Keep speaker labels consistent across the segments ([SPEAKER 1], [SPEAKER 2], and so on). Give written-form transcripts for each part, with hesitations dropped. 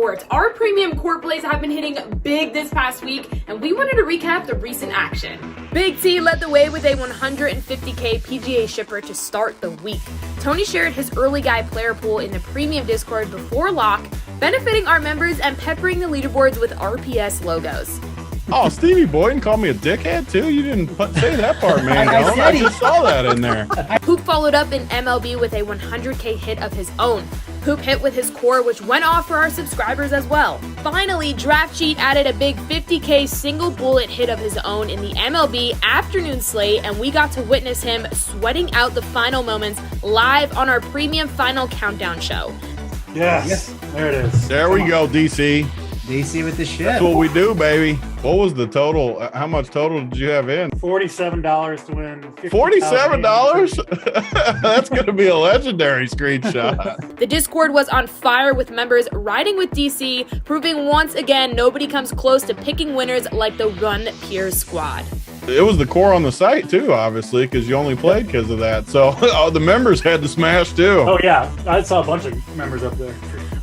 [SPEAKER 1] sports. Our premium court plays have been hitting big this past week, and we wanted to recap the recent action. BigT led the way with a 150K PGA shipper to start the week. Tony shared his early guy player pool in the premium Discord before lock, benefiting our members and peppering the leaderboards with RPS logos.
[SPEAKER 2] Oh, Stevie Boyden called me a dickhead, too? You didn't say that part, man. I just saw that in there.
[SPEAKER 1] Hoop followed up in MLB with a 100K hit of his own. Hoop hit with his core, which went off for our subscribers as well. Finally, Draft Cheat added a big 50K single bullet hit of his own in the MLB afternoon slate, and we got to witness him sweating out the final moments live on our premium final countdown show.
[SPEAKER 3] Yes. There it is.
[SPEAKER 2] There we go, DC.
[SPEAKER 4] DC with the ship.
[SPEAKER 2] That's what we do, baby. What was the total? How much total did you have in?
[SPEAKER 3] $47 to win.
[SPEAKER 2] $47? That's going to be a legendary screenshot.
[SPEAKER 1] The Discord was on fire with members riding with DC, proving once again nobody comes close to picking winners like the Run Piers squad.
[SPEAKER 2] It was the core on the site, too, obviously, because you only played because of that. So the members had to smash, too.
[SPEAKER 3] Oh, yeah. I saw a bunch of members up there.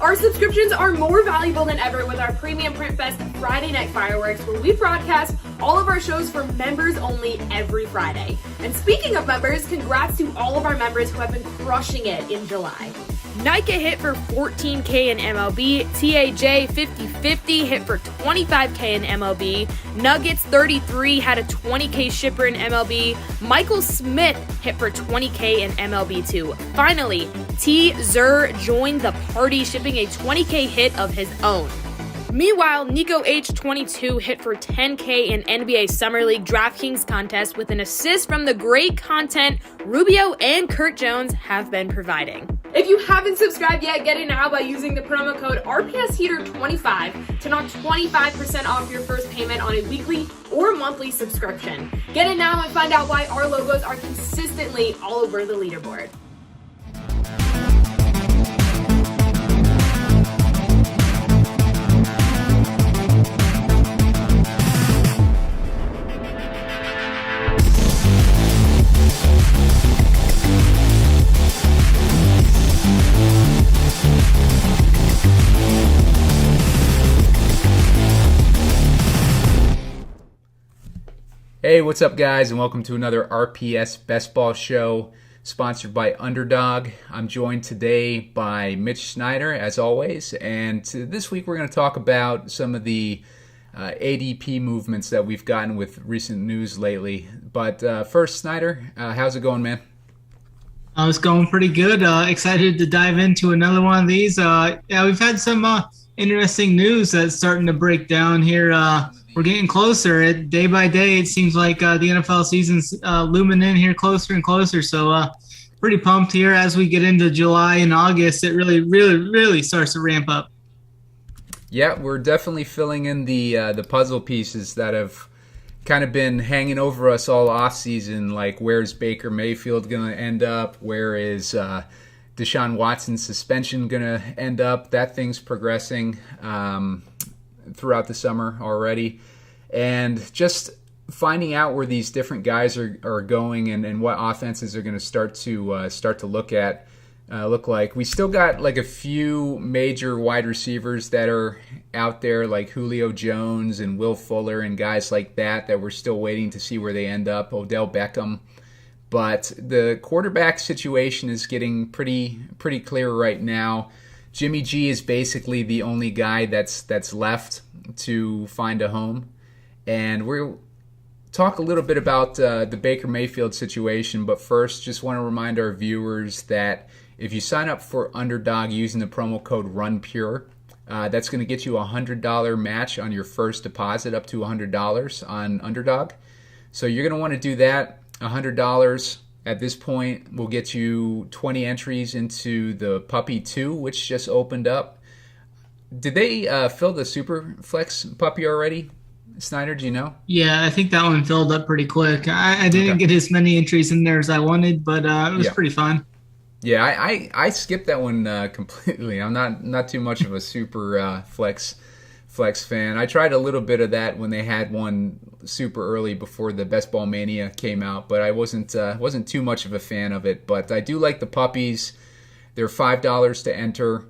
[SPEAKER 1] Our subscriptions are more valuable than ever with our Premium Print Fest Friday Night Fireworks, where we broadcast all of our shows for members only every Friday. And speaking of members, congrats to all of our members who have been crushing it in July. Nike hit for 14K in MLB, TAJ 50-50 hit for 25K in MLB, Nuggets 33 had a 20K shipper in MLB, Michael Smith hit for 20K in MLB too. Finally, T-Zur joined the party, shipping a 20K hit of his own. Meanwhile, Nico H22 hit for 10K in NBA Summer League DraftKings contest with an assist from the great content Rubio and Kurt Jones have been providing. If you haven't subscribed yet, get it now by using the promo code RPSHeater25 to knock 25% off your first payment on a weekly or monthly subscription. Get it now and find out why our logos are consistently all over the leaderboard.
[SPEAKER 5] Hey, what's up, guys, and welcome to another RPS Best Ball Show sponsored by Underdog. I'm joined today by Mitch Snyder, as always, and this week we're going to talk about some of the ADP movements that we've gotten with recent news lately. But first, Snyder, how's it going, man?
[SPEAKER 6] It's going pretty good. Excited to dive into another one of these. We've had some interesting news that's starting to break down here. We're getting closer. Day by day, it seems like the NFL season's looming in here closer and closer. So pretty pumped here as we get into July and August. It really starts to ramp up.
[SPEAKER 5] Yeah, we're definitely filling in the puzzle pieces that have kind of been hanging over us all offseason. Like, where's Baker Mayfield going to end up? Where is Deshaun Watson's suspension going to end up? That thing's progressing throughout the summer already, and just finding out where these different guys are going and what offenses are going to start to look like. We still got like a few major wide receivers that are out there, like Julio Jones and Will Fuller and guys like that we're still waiting to see where they end up. Odell Beckham. But the quarterback situation is getting pretty clear right now. Jimmy G is basically the only guy that's left to find a home. And we'll talk a little bit about the Baker Mayfield situation. But first, just want to remind our viewers that if you sign up for Underdog using the promo code RUNPURE, that's going to get you a $100 match on your first deposit, up to $100 on Underdog. So you're going to want to do that. $100 at this point will get you 20 entries into the Puppy 2, which just opened up. Did they fill the Super Flex Puppy already? Snyder, do you know?
[SPEAKER 6] Yeah, I think that one filled up pretty quick. I didn't get as many entries in there as I wanted, but it was pretty fun.
[SPEAKER 5] Yeah, I skipped that one completely. I'm not too much of a Super Flex fan. I tried a little bit of that when they had one super early before the Best Ball Mania came out, but I wasn't too much of a fan of it. But I do like the puppies. They're $5 to enter.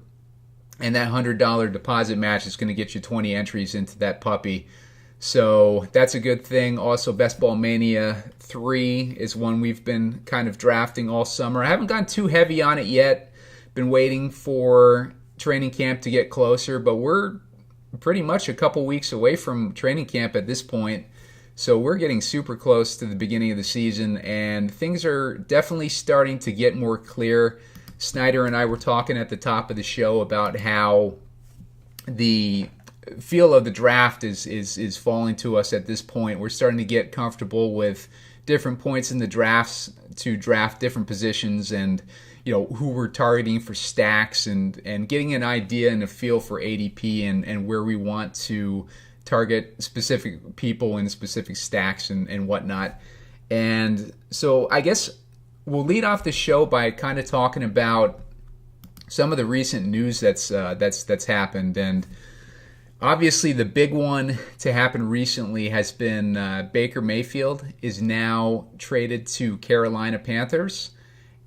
[SPEAKER 5] and that $100 deposit match is going to get you 20 entries into that puppy. So that's a good thing. Also, Best Ball Mania 3 is one we've been kind of drafting all summer. I haven't gone too heavy on it yet. Been waiting for training camp to get closer, but we're pretty much a couple weeks away from training camp at this point. So we're getting super close to the beginning of the season, and things are definitely starting to get more clear. Snyder and I were talking at the top of the show about how the feel of the draft is falling to us at this point. We're starting to get comfortable with different points in the drafts to draft different positions, and who we're targeting for stacks, and getting an idea and a feel for ADP and where we want to target specific people in specific stacks and whatnot. And so I guess we'll lead off the show by kind of talking about some of the recent news that's happened. And obviously the big one to happen recently has been Baker Mayfield is now traded to Carolina Panthers,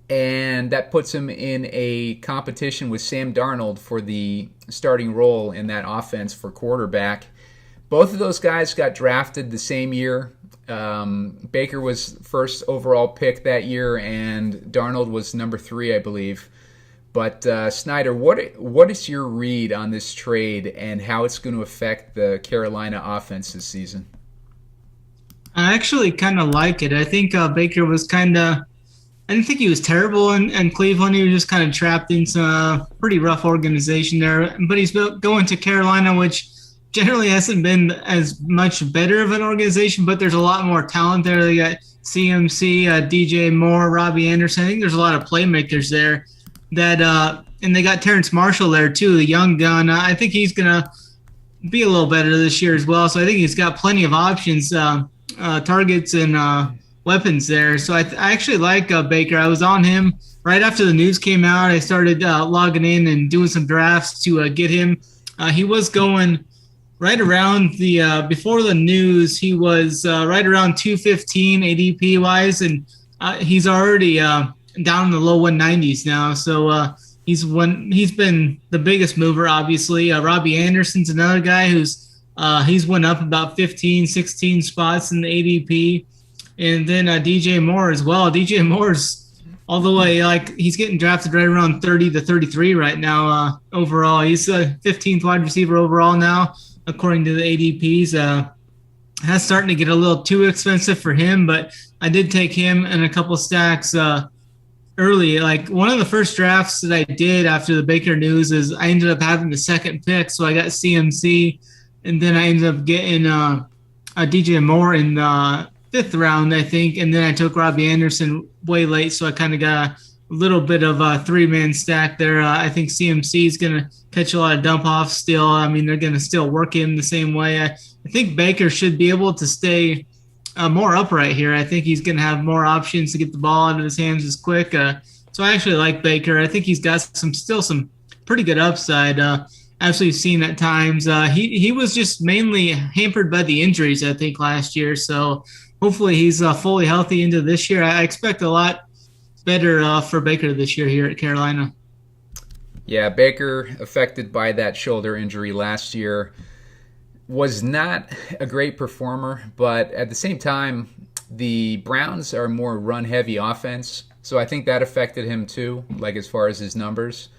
[SPEAKER 5] and that puts him in a competition with Sam Darnold for the starting role in that offense for quarterback. Both of those guys got drafted the same year. Baker was first overall pick that year, and Darnold was number 3, I believe. But Snyder, what is your read on this trade and how it's going to affect the Carolina offense this season?
[SPEAKER 6] I actually kind of like it. I think Baker was I didn't think he was terrible in Cleveland. He was just kind of trapped in some pretty rough organization there. But he's going to Carolina, which generally hasn't been as much better of an organization, but there's a lot more talent there. They got CMC, DJ Moore, Robbie Anderson. I think there's a lot of playmakers there and they got Terrence Marshall there too, the young gun. I think he's going to be a little better this year as well. So I think he's got plenty of options, targets and weapons there. So I actually like Baker. I was on him right after the news came out. I started logging in and doing some drafts to get him. He was going right around before the news. He was right around 215 ADP wise, and he's already down in the low 190s now. So he's been the biggest mover, obviously. Robbie Anderson's another guy he's went up about 15, 16 spots in the ADP. And then DJ Moore as well. DJ Moore's all the way, he's getting drafted right around 30 to 33 right now overall. He's a 15th wide receiver overall now, according to the ADPs. That's starting to get a little too expensive for him, but I did take him in a couple stacks early. One of the first drafts that I did after the Baker news is I ended up having the second pick, so I got CMC, and then I ended up getting DJ Moore in the 5th round, I think, and then I took Robbie Anderson way late, so I kind of got a little bit of a 3-man stack there. I think CMC is going to catch a lot of dump-offs still. I mean, they're going to still work him the same way. I think Baker should be able to stay more upright here. I think he's going to have more options to get the ball out of his hands as quick. So I actually like Baker. I think he's got some pretty good upside. As we've seen at times, he was just mainly hampered by the injuries, I think, last year. So hopefully he's fully healthy into this year. I expect a lot better for Baker this year here at Carolina.
[SPEAKER 5] Yeah, Baker, affected by that shoulder injury last year, was not a great performer, but at the same time, the Browns are more run-heavy offense, so I think that affected him too, as far as his numbers.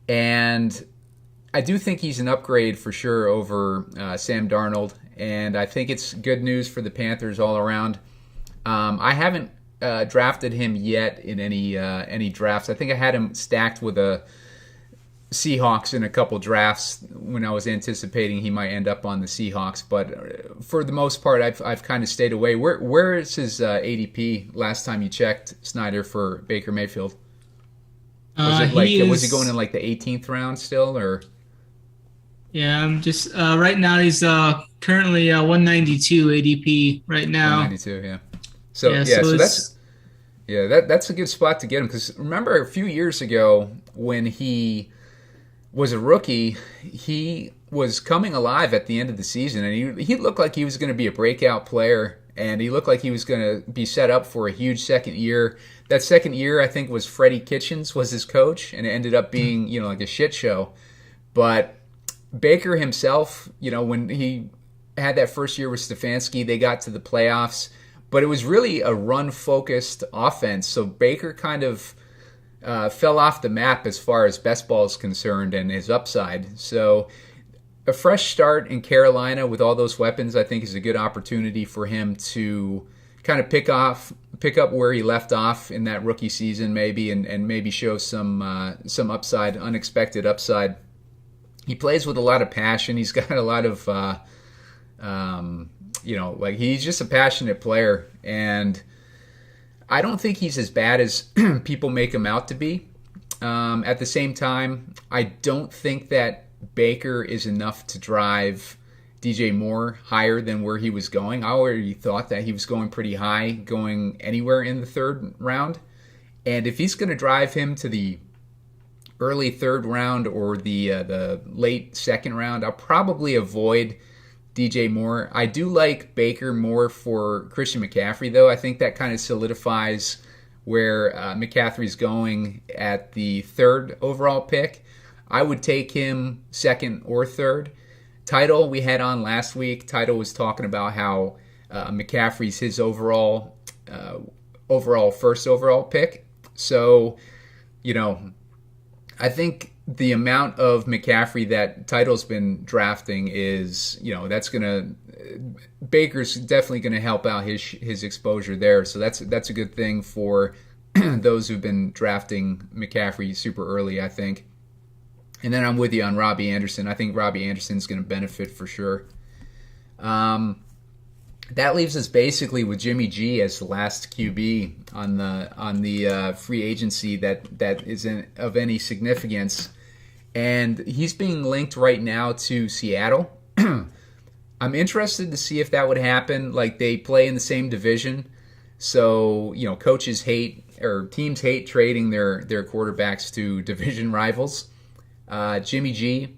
[SPEAKER 5] And I do think he's an upgrade for sure over Sam Darnold, and I think it's good news for the Panthers all around. I haven't drafted him yet in any drafts. I think I had him stacked with a Seahawks in a couple drafts when I was anticipating he might end up on the Seahawks, but for the most part, I've kind of stayed away. Where is his ADP last time you checked, Snyder, for Baker Mayfield? Was he going in the 18th round still, or?
[SPEAKER 6] Yeah, I'm just right now he's currently 192 ADP right now.
[SPEAKER 5] 192, yeah. So that's a good spot to get him, because remember a few years ago when he was a rookie, he was coming alive at the end of the season, and he looked like he was going to be a breakout player, and he looked like he was going to be set up for a huge second year. That second year, I think, was Freddie Kitchens was his coach, and it ended up being a shit show. But Baker himself, when he had that first year with Stefanski, they got to the playoffs, but it was really a run-focused offense. So Baker kind of fell off the map as far as best ball is concerned and his upside. So a fresh start in Carolina with all those weapons, I think, is a good opportunity for him to kind of pick up where he left off in that rookie season, maybe, and maybe show some upside, unexpected upside. He plays with a lot of passion. He's got a lot of, he's just a passionate player, and I don't think he's as bad as people make him out to be. At the same time, I don't think that Baker is enough to drive DJ Moore higher than where he was going. I already thought that he was going pretty high, going anywhere in the third round. And if he's going to drive him to the early third round or the late second round, I'll probably avoid DJ Moore. I do like Baker more for Christian McCaffrey, though. I think that kind of solidifies where McCaffrey's going at the third overall pick. I would take him second or third. Title we had on last week. Title was talking about how McCaffrey's his overall first overall pick. So, I think the amount of McCaffrey that Title's been drafting is, Baker's definitely going to help out his exposure there. So that's a good thing for those who've been drafting McCaffrey super early, I think. And then I'm with you on Robbie Anderson. I think Robbie Anderson's going to benefit for sure. That leaves us basically with Jimmy G as the last QB on the free agency that isn't of any significance, and he's being linked right now to Seattle. I'm interested to see if that would happen. Like, they play in the same division, so coaches hate or teams hate trading their quarterbacks to division rivals. Jimmy G,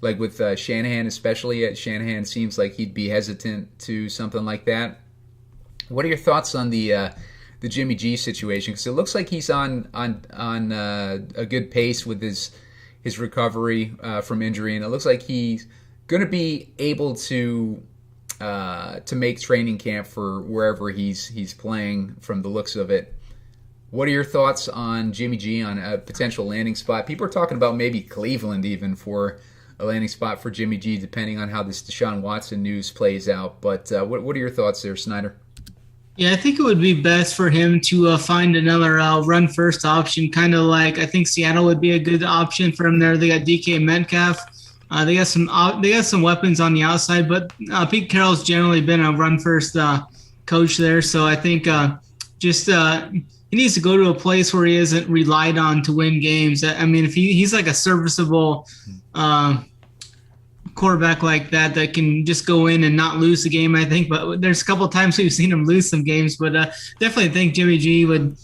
[SPEAKER 5] like with Shanahan especially, Shanahan seems like he'd be hesitant to something like that. What are your thoughts on the Jimmy G situation? Because it looks like he's on a good pace with his recovery from injury, and it looks like he's going to be able to make training camp for wherever he's playing from the looks of it. What are your thoughts on Jimmy G on a potential landing spot? People are talking about maybe Cleveland even for a landing spot for Jimmy G, depending on how this Deshaun Watson news plays out. But what are your thoughts there, Snyder?
[SPEAKER 6] Yeah, I think it would be best for him to find another run first option, kind of like I think Seattle would be a good option for him there. They got DK Metcalf. They got some weapons on the outside, but Pete Carroll's generally been a run first coach there. So I think he needs to go to a place where he isn't relied on to win games. I mean, if he's like a serviceable quarterback like that can just go in and not lose the game, I think. But there's a couple of times we've seen him lose some games. But definitely think Jimmy G would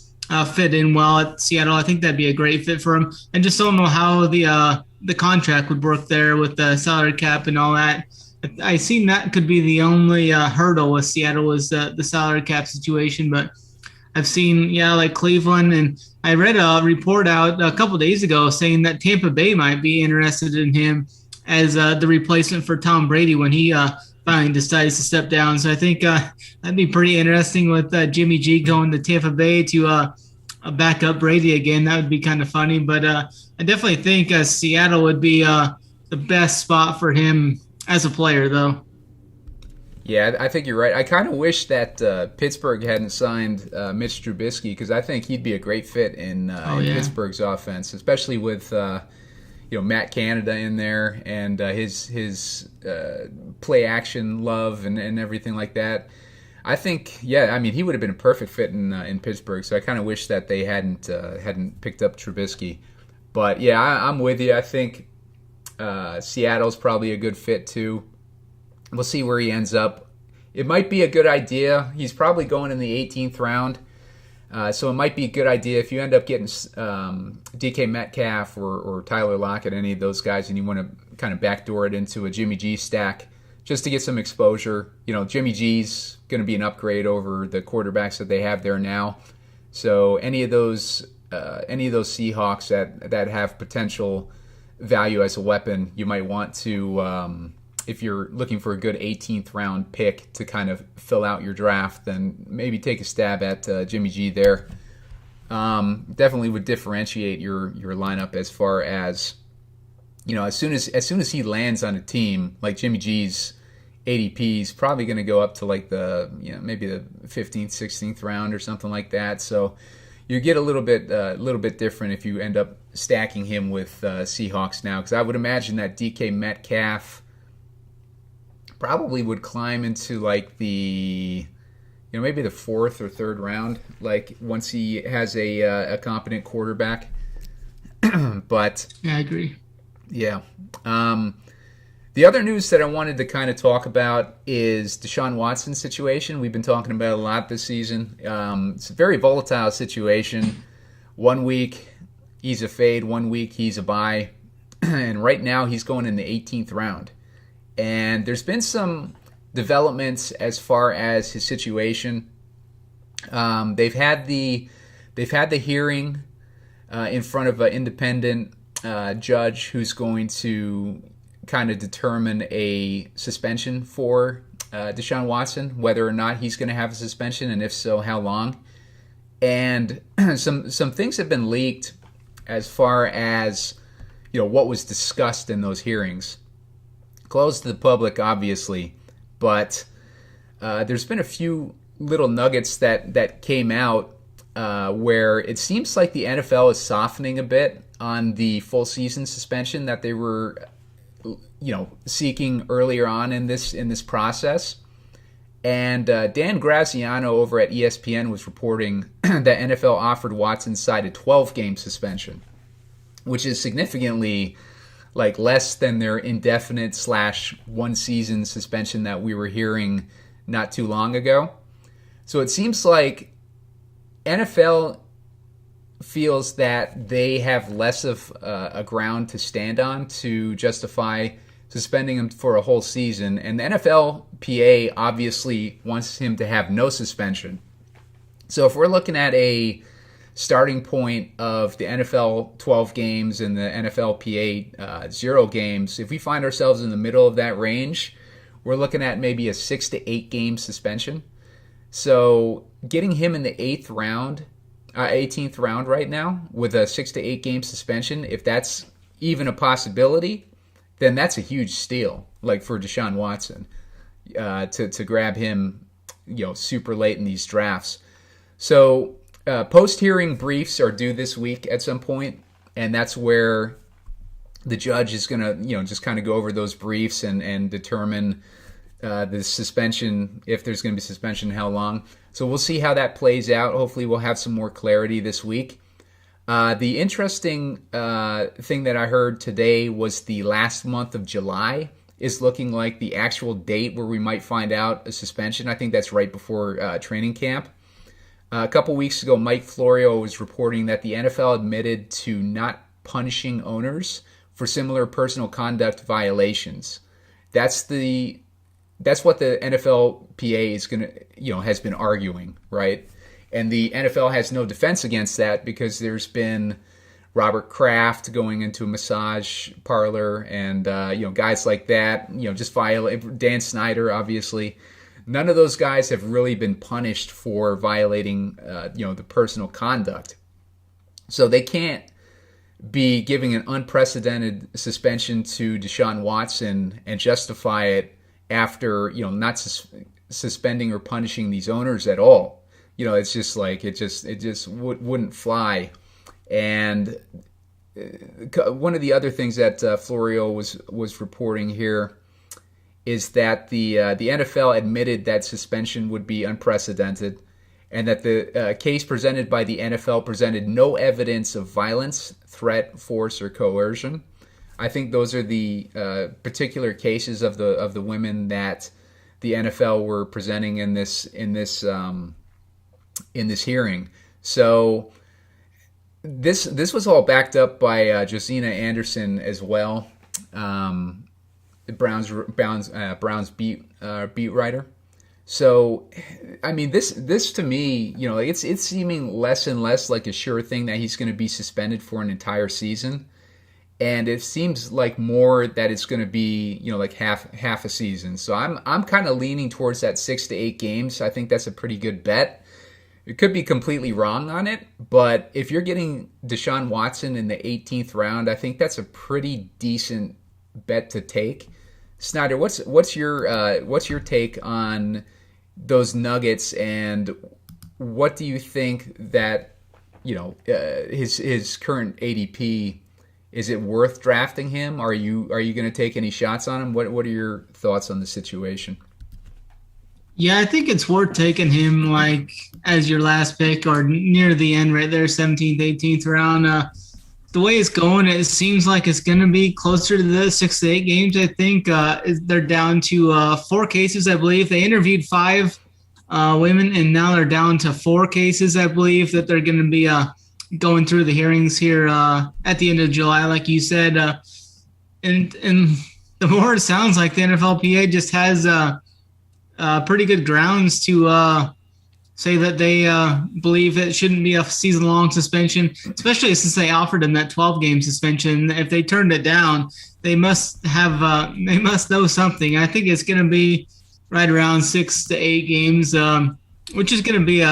[SPEAKER 6] fit in well at Seattle. I think that'd be a great fit for him. And just don't know how the contract would work there with the salary cap and all that. I seen that could be the only hurdle with Seattle was the salary cap situation, but I've seen, like Cleveland, and I read a report out a couple of days ago saying that Tampa Bay might be interested in him as the replacement for Tom Brady when he finally decides to step down. So I think that'd be pretty interesting with Jimmy G going to Tampa Bay to back up Brady again. That would be kind of funny. But I definitely think Seattle would be the best spot for him as a player, though.
[SPEAKER 5] Yeah, I think you're right. I kind of wish that Pittsburgh hadn't signed Mitch Trubisky, because I think he'd be a great fit in Pittsburgh's offense, especially with Matt Canada in there and his play action love and everything like that. I think, he would have been a perfect fit in Pittsburgh. So I kind of wish that they hadn't picked up Trubisky. But yeah, I'm with you. I think Seattle's probably a good fit too. We'll see where he ends up. It might be a good idea. He's probably going in the 18th round. So it might be a good idea if you end up getting DK Metcalf or Tyler Lockett, any of those guys, and you want to kind of backdoor it into a Jimmy G stack just to get some exposure. Jimmy G's going to be an upgrade over the quarterbacks that they have there now. So any of those Seahawks that have potential value as a weapon, you might want to, if you're looking for a good 18th round pick to kind of fill out your draft, then maybe take a stab at Jimmy G there. Definitely would differentiate your lineup as far as, as soon as he lands on a team, like Jimmy G's ADP is probably going to go up to like maybe the 15th, 16th round or something like that. So you get a little bit different if you end up stacking him with Seahawks now, because I would imagine that DK Metcalf probably would climb into like the maybe the 4th or 3rd round, like once he has a competent quarterback. But
[SPEAKER 6] yeah, I agree.
[SPEAKER 5] Yeah. The other news that I wanted to kind of talk about is Deshaun Watson's situation. We've been talking about it a lot this season. It's a very volatile situation. 1 week he's a fade, 1 week he's a buy, and right now he's going in the 18th round. And there's been some developments as far as his situation. They've had the hearing in front of an independent judge who's going to kind of determine a suspension for Deshaun Watson, whether or not he's going to have a suspension, and if so, how long. And some things have been leaked as far as what was discussed in those hearings. Closed to the public, obviously, but there's been a few little nuggets that came out where it seems like the NFL is softening a bit on the full season suspension that they were seeking earlier on in this process. And Dan Graziano over at ESPN was reporting that NFL offered Watson's side a 12-game suspension, which is significantly less than their indefinite /1 season suspension that we were hearing not too long ago. So it seems like NFL feels that they have less of a ground to stand on to justify suspending him for a whole season. And the NFLPA obviously wants him to have no suspension. So if we're looking at a starting point of the NFL 12 games and the NFLPA 0 games, if we find ourselves in the middle of that range, we're looking at maybe a 6 to 8 game suspension. So getting him in the 18th round right now with a 6 to 8 game suspension, if that's even a possibility, then that's a huge steal, for Deshaun Watson, to grab him, super late in these drafts. So post-hearing briefs are due this week at some point, and that's where the judge is going to, just kind of go over those briefs and determine the suspension, if there's going to be suspension, how long. So we'll see how that plays out. Hopefully we'll have some more clarity this week. The interesting thing that I heard today was the last month of July is looking like the actual date where we might find out a suspension. I think that's right before training camp. A couple weeks ago, Mike Florio was reporting that the NFL admitted to not punishing owners for similar personal conduct violations. That's what the NFLPA is has been arguing, right? And the NFL has no defense against that because there's been Robert Kraft going into a massage parlor and guys like that, just violate. Dan Snyder, obviously. None of those guys have really been punished for violating the personal conduct. So they can't be giving an unprecedented suspension to Deshaun Watson and justify it after not suspending or punishing these owners at all. It's just it just wouldn't fly. And one of the other things that Florio was reporting here is that the NFL admitted that suspension would be unprecedented, and that the case presented by the NFL presented no evidence of violence, threat, force, or coercion. I think those are the particular cases of the women that the NFL were presenting in this hearing. So this was all backed up by Josina Anderson as well, Brown's beat writer. So, I mean, this to me, it's seeming less and less like a sure thing that he's going to be suspended for an entire season. and it seems like more that it's going to be, like half a season. So I'm kind of leaning towards that 6 to 8 games. I think that's a pretty good bet. It could be completely wrong on it, but if you're getting Deshaun Watson in the 18th round, I think that's a pretty decent bet to take. Snyder, what's your take on those Nuggets, and what do you think that his current ADP? Is it worth drafting him? Are you going to take any shots on him? What are your thoughts on the situation?
[SPEAKER 6] Yeah, I think it's worth taking him like as your last pick or near the end right there, 17th, 18th round. The way it's going, it seems like it's going to be closer to the 6 to 8 games. I think they're down to 4 cases, I believe. They interviewed 5 women, and now they're down to 4 cases, I believe, that they're going to be going through the hearings here at the end of July, like you said. And the more it sounds like the NFLPA just has pretty good grounds to say that they believe it shouldn't be a season-long suspension, especially since they offered them that 12-game suspension. If they turned it down, they must know something. I think it's going to be right around 6 to 8 games, which is going to be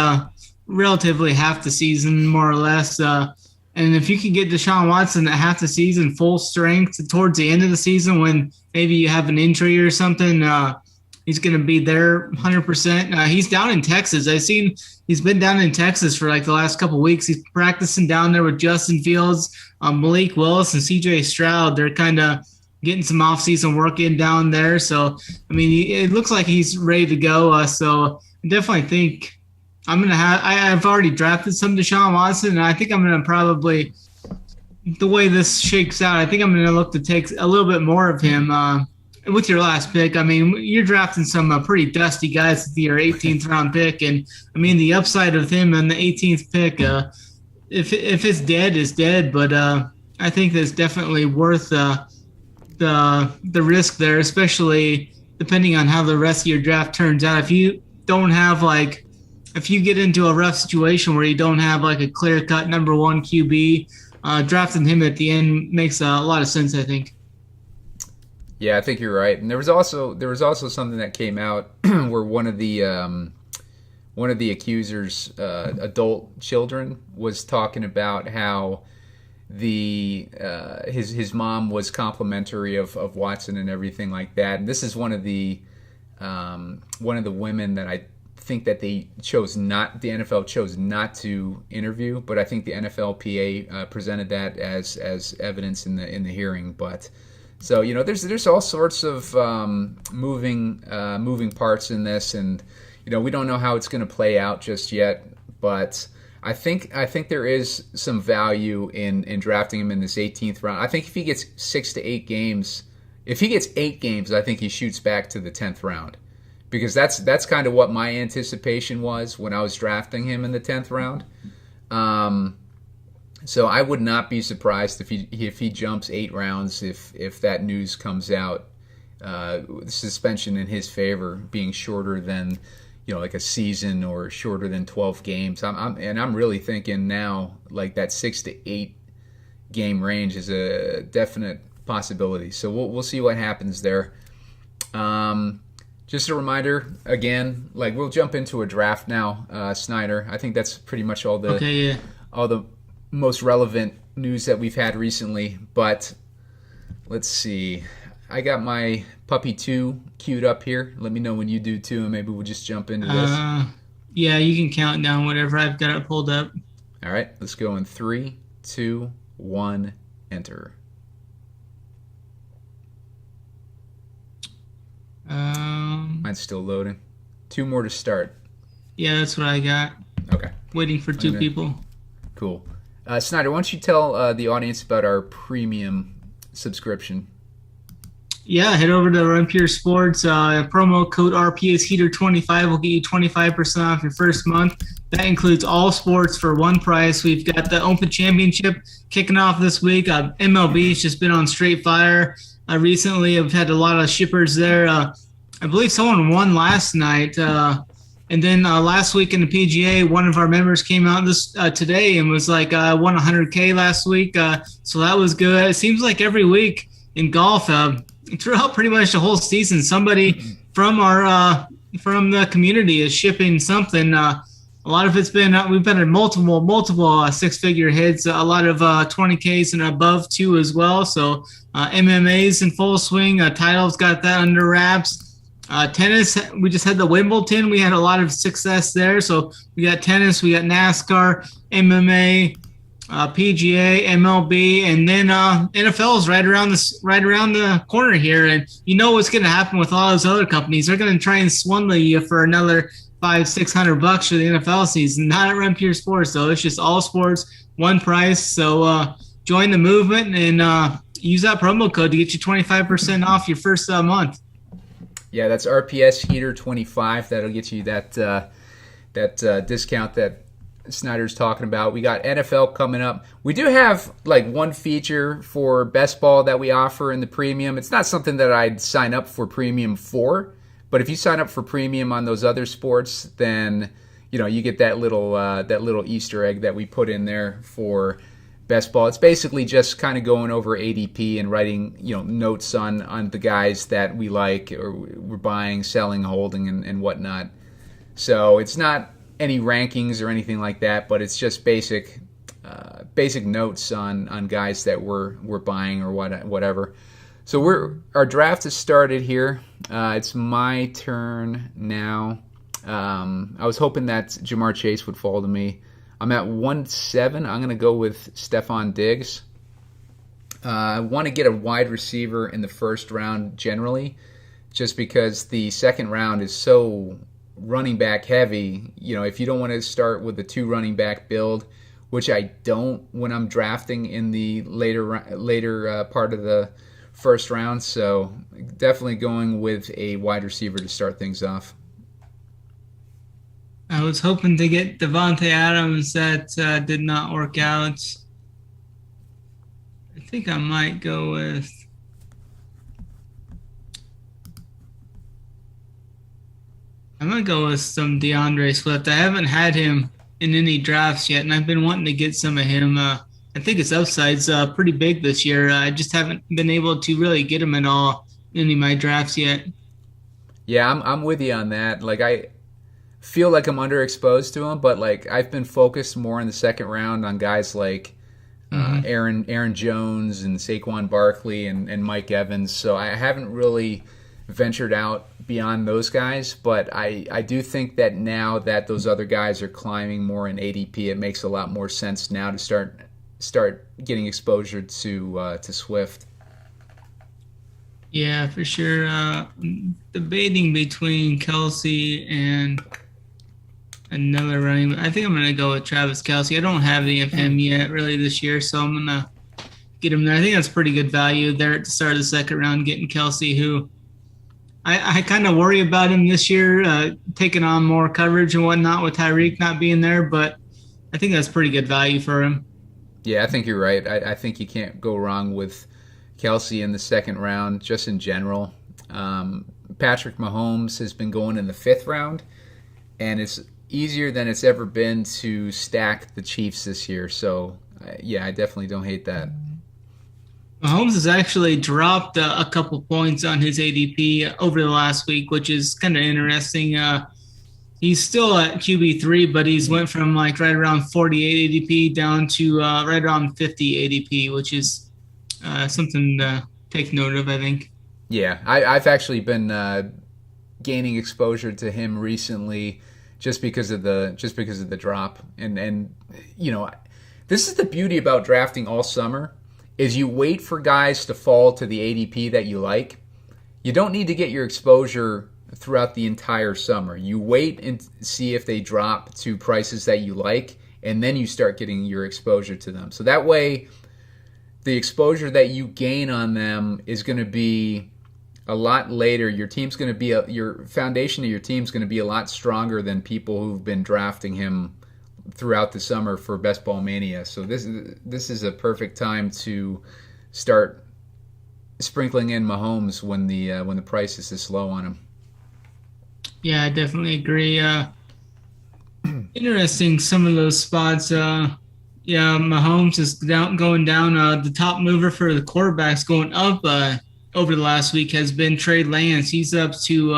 [SPEAKER 6] relatively half the season, more or less. And if you can get Deshaun Watson at half the season, full strength towards the end of the season when maybe you have an injury or something, he's going to be there 100%. He's down in Texas. I've seen he's been down in Texas for like the last couple of weeks. He's practicing down there with Justin Fields, Malik Willis, and CJ Stroud. They're kind of getting some off-season work in down there. So, I mean, it looks like he's ready to go. So I definitely think I'm going to I've already drafted some Deshaun Watson, and I think I'm going to probably, the way this shakes out, I think I'm going to look to take a little bit more of him with your last pick. I mean, you're drafting some pretty dusty guys with your 18th round pick, and I mean the upside of him on the 18th pick, if it's dead, it's dead. But I think that's definitely worth the risk there, especially depending on how the rest of your draft turns out. If you get into a rough situation where you don't have like a clear cut number 1 QB, drafting him at the end makes a lot of sense, I think.
[SPEAKER 5] Yeah, I think you're right. And there was also something that came out where one of the accusers' adult children was talking about how his mom was complimentary of Watson and everything like that. And this is one of the women that I think that the NFL chose not to interview, but I think the NFLPA presented that as evidence in the hearing. But so there's all sorts of moving parts in this, and we don't know how it's going to play out just yet. But I think there is some value in drafting him in this 18th round. I think if he gets 6 to 8 games, if he gets 8 games, I think he shoots back to the 10th round, because that's kind of what my anticipation was when I was drafting him in the 10th round. So I would not be surprised if he jumps 8 rounds if that news comes out. Suspension in his favor being shorter than like a season or shorter than 12 games. I'm really thinking now like that 6 to 8 game range is a definite possibility. So we'll see what happens there. Just a reminder again, like we'll jump into a draft now, Snyder. I think that's pretty much all the most relevant news that we've had recently. But let's see. I got my Puppy 2 queued up here. Let me know when you do too, and maybe we'll just jump into this.
[SPEAKER 6] Yeah, you can count down whatever. I've got it pulled up.
[SPEAKER 5] All right, let's go in 3, 2, 1, enter. Mine's still loading. 2 more to start.
[SPEAKER 6] Yeah, that's what I got.
[SPEAKER 5] Okay.
[SPEAKER 6] Waiting for 2 people.
[SPEAKER 5] Cool. Snyder, why don't you tell the audience about our premium subscription?
[SPEAKER 6] Yeah, head over to Run Pure Sports. Promo code RPSHeater25 will get you 25% off your first month. That includes all sports for one price. We've got the Open Championship kicking off this week. MLB has just been on straight fire. Recently, I've had a lot of shippers there. I believe someone won last night. And then last week in the PGA, one of our members came out today and was like, won 100K last week. So that was good. It seems like every week in golf, throughout pretty much the whole season, somebody from the community is shipping something. A lot of it's been we've been in multiple six-figure hits, a lot of 20Ks and above too as well. So MMA's in full swing. Title's got that under wraps. Tennis, we just had the Wimbledon. We had a lot of success there. So we got tennis, we got NASCAR, MMA, PGA, MLB, and then NFL's right around the corner here. And you know what's going to happen with all those other companies? They're going to try and swindle you for another $500-600 for the NFL season. Not at Run Pure Sports though. It's just all sports, one price. So join the movement and use that promo code to get you 25% off your first month.
[SPEAKER 5] Yeah, that's RPS Heater 25. That'll get you that discount that Snyder's talking about. We got NFL coming up. We do have like one feature for best ball that we offer in the premium. It's not something that I'd sign up for premium for, but if you sign up for premium on those other sports, then you get that little Easter egg that we put in there for best ball. It's basically just kind of going over ADP and writing notes on the guys that we like or we're buying, selling, holding, and whatnot. So it's not any rankings or anything like that, but it's just basic notes on guys that we're buying or whatever. So our draft has started here. It's my turn now. I was hoping that Jamar Chase would fall to me. I'm at 1-7. I'm going to go with Stephon Diggs. I want to get a wide receiver in the first round generally, just because the second round is so running back heavy. If you don't want to start with a 2 running back build, which I don't when I'm drafting in the later part of the first round, so definitely going with a wide receiver to start things off.
[SPEAKER 6] I was hoping to get Devontae Adams. That did not work out. I think I might go with some DeAndre Swift. I haven't had him in any drafts yet, and I've been wanting to get some of him. I think his upside's pretty big this year. I just haven't been able to really get him at all in any of my drafts yet. Yeah,
[SPEAKER 5] I'm with you on that. Like I feel like I'm underexposed to him, but like I've been focused more in the second round on guys like Aaron Jones and Saquon Barkley and Mike Evans. So I haven't really ventured out beyond those guys, but I do think that now that those other guys are climbing more in ADP, it makes a lot more sense now to start getting exposure to Swift.
[SPEAKER 6] Yeah, for sure. Debating between Kelsey and another running. I think I'm going to go with Travis Kelsey. I don't have any of him yet really this year, so I'm going to get him there. I think that's pretty good value there at the start of the second round, getting Kelsey, who I kind of worry about him this year, taking on more coverage and whatnot with Tyreek not being there, but I think that's pretty good value for him.
[SPEAKER 5] Yeah, I think you're right. I think you can't go wrong with Kelsey in the second round, just in general. Patrick Mahomes has been going in the 5th round, and it's easier than it's ever been to stack the Chiefs this year. So, yeah, I definitely don't hate that.
[SPEAKER 6] Mahomes has actually dropped a couple points on his ADP over the last week, which is kind of interesting. He's still at QB3, but he's went from like right around 48 ADP down to right around 50 ADP, which is something to take note of, I think.
[SPEAKER 5] Yeah, I've actually been gaining exposure to him recently just because of the drop. And this is the beauty about drafting all summer, is you wait for guys to fall to the ADP that you like. You don't need to get your exposure throughout the entire summer. You wait and see if they drop to prices that you like, and then you start getting your exposure to them. So that way, the exposure that you gain on them is going to be a lot later. Your team's going to be your foundation of your team's going to be a lot stronger than people who've been drafting him throughout the summer for Best Ball Mania. So this is a perfect time to start sprinkling in Mahomes when the price is this low on him.
[SPEAKER 6] Yeah, I definitely agree. Interesting, some of those spots. Yeah, Mahomes is going down. The top mover for the quarterbacks going up over the last week has been Trey Lance. He's up to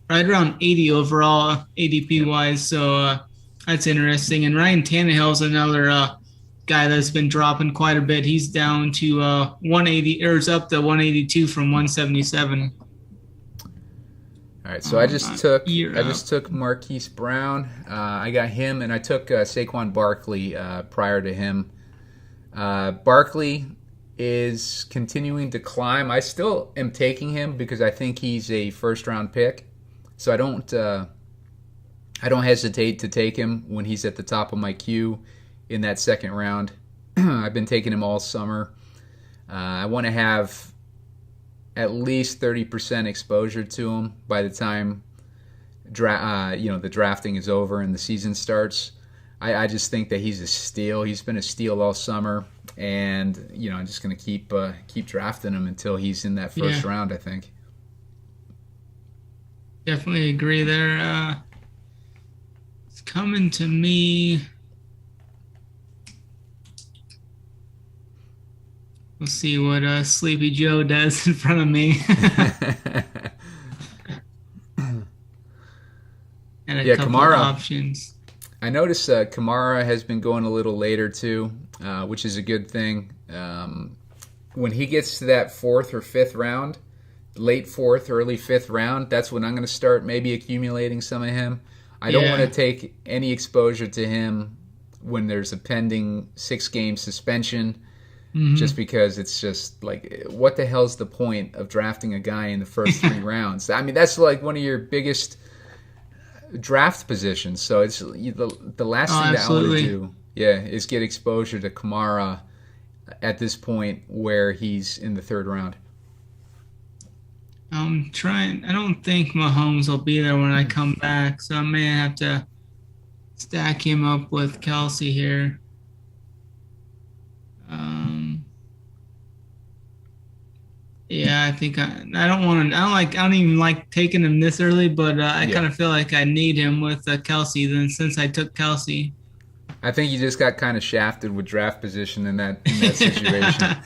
[SPEAKER 6] right around 80 overall ADP wise. So that's interesting. And Ryan Tannehill's another guy that's been dropping quite a bit. He's down to 180, or it's up to 182 from 177.
[SPEAKER 5] All right, so I just took Marquise Brown. I got him, and I took Saquon Barkley prior to him. Barkley is continuing to climb. I still am taking him because I think he's a first-round pick. So I don't hesitate to take him when he's at the top of my queue in that second round. I've been taking him all summer. I want to have at least 30% exposure to him by the time the drafting is over and the season starts. I just think that he's a steal. He's been a steal all summer, and I'm just going to keep drafting him until he's in that first round, I think.
[SPEAKER 6] Definitely agree there. It's coming to me. We'll see what Sleepy Joe does in front of me. And a couple
[SPEAKER 5] Kamara.
[SPEAKER 6] of options.
[SPEAKER 5] I noticed Kamara has been going a little later too, which is a good thing. When he gets to that fourth or fifth round, late fourth, early fifth round, that's when I'm going to start maybe accumulating some of him. I don't want to take any exposure to him when there's a pending 6-game suspension. Mm-hmm. Just because it's just like, what the hell's the point of drafting a guy in the first 3 rounds? I mean, that's like one of your biggest draft positions. So it's the last thing that I want to do, is get exposure to Kamara at this point where he's in the 3rd round.
[SPEAKER 6] I'm trying. I don't think Mahomes will be there when I come back, so I may have to stack him up with Kelsey here. I think I don't even like taking him this early, but I kind of feel like I need him with Kelsey. Then since I took Kelsey,
[SPEAKER 5] I think you just got kind of shafted with draft position in that situation.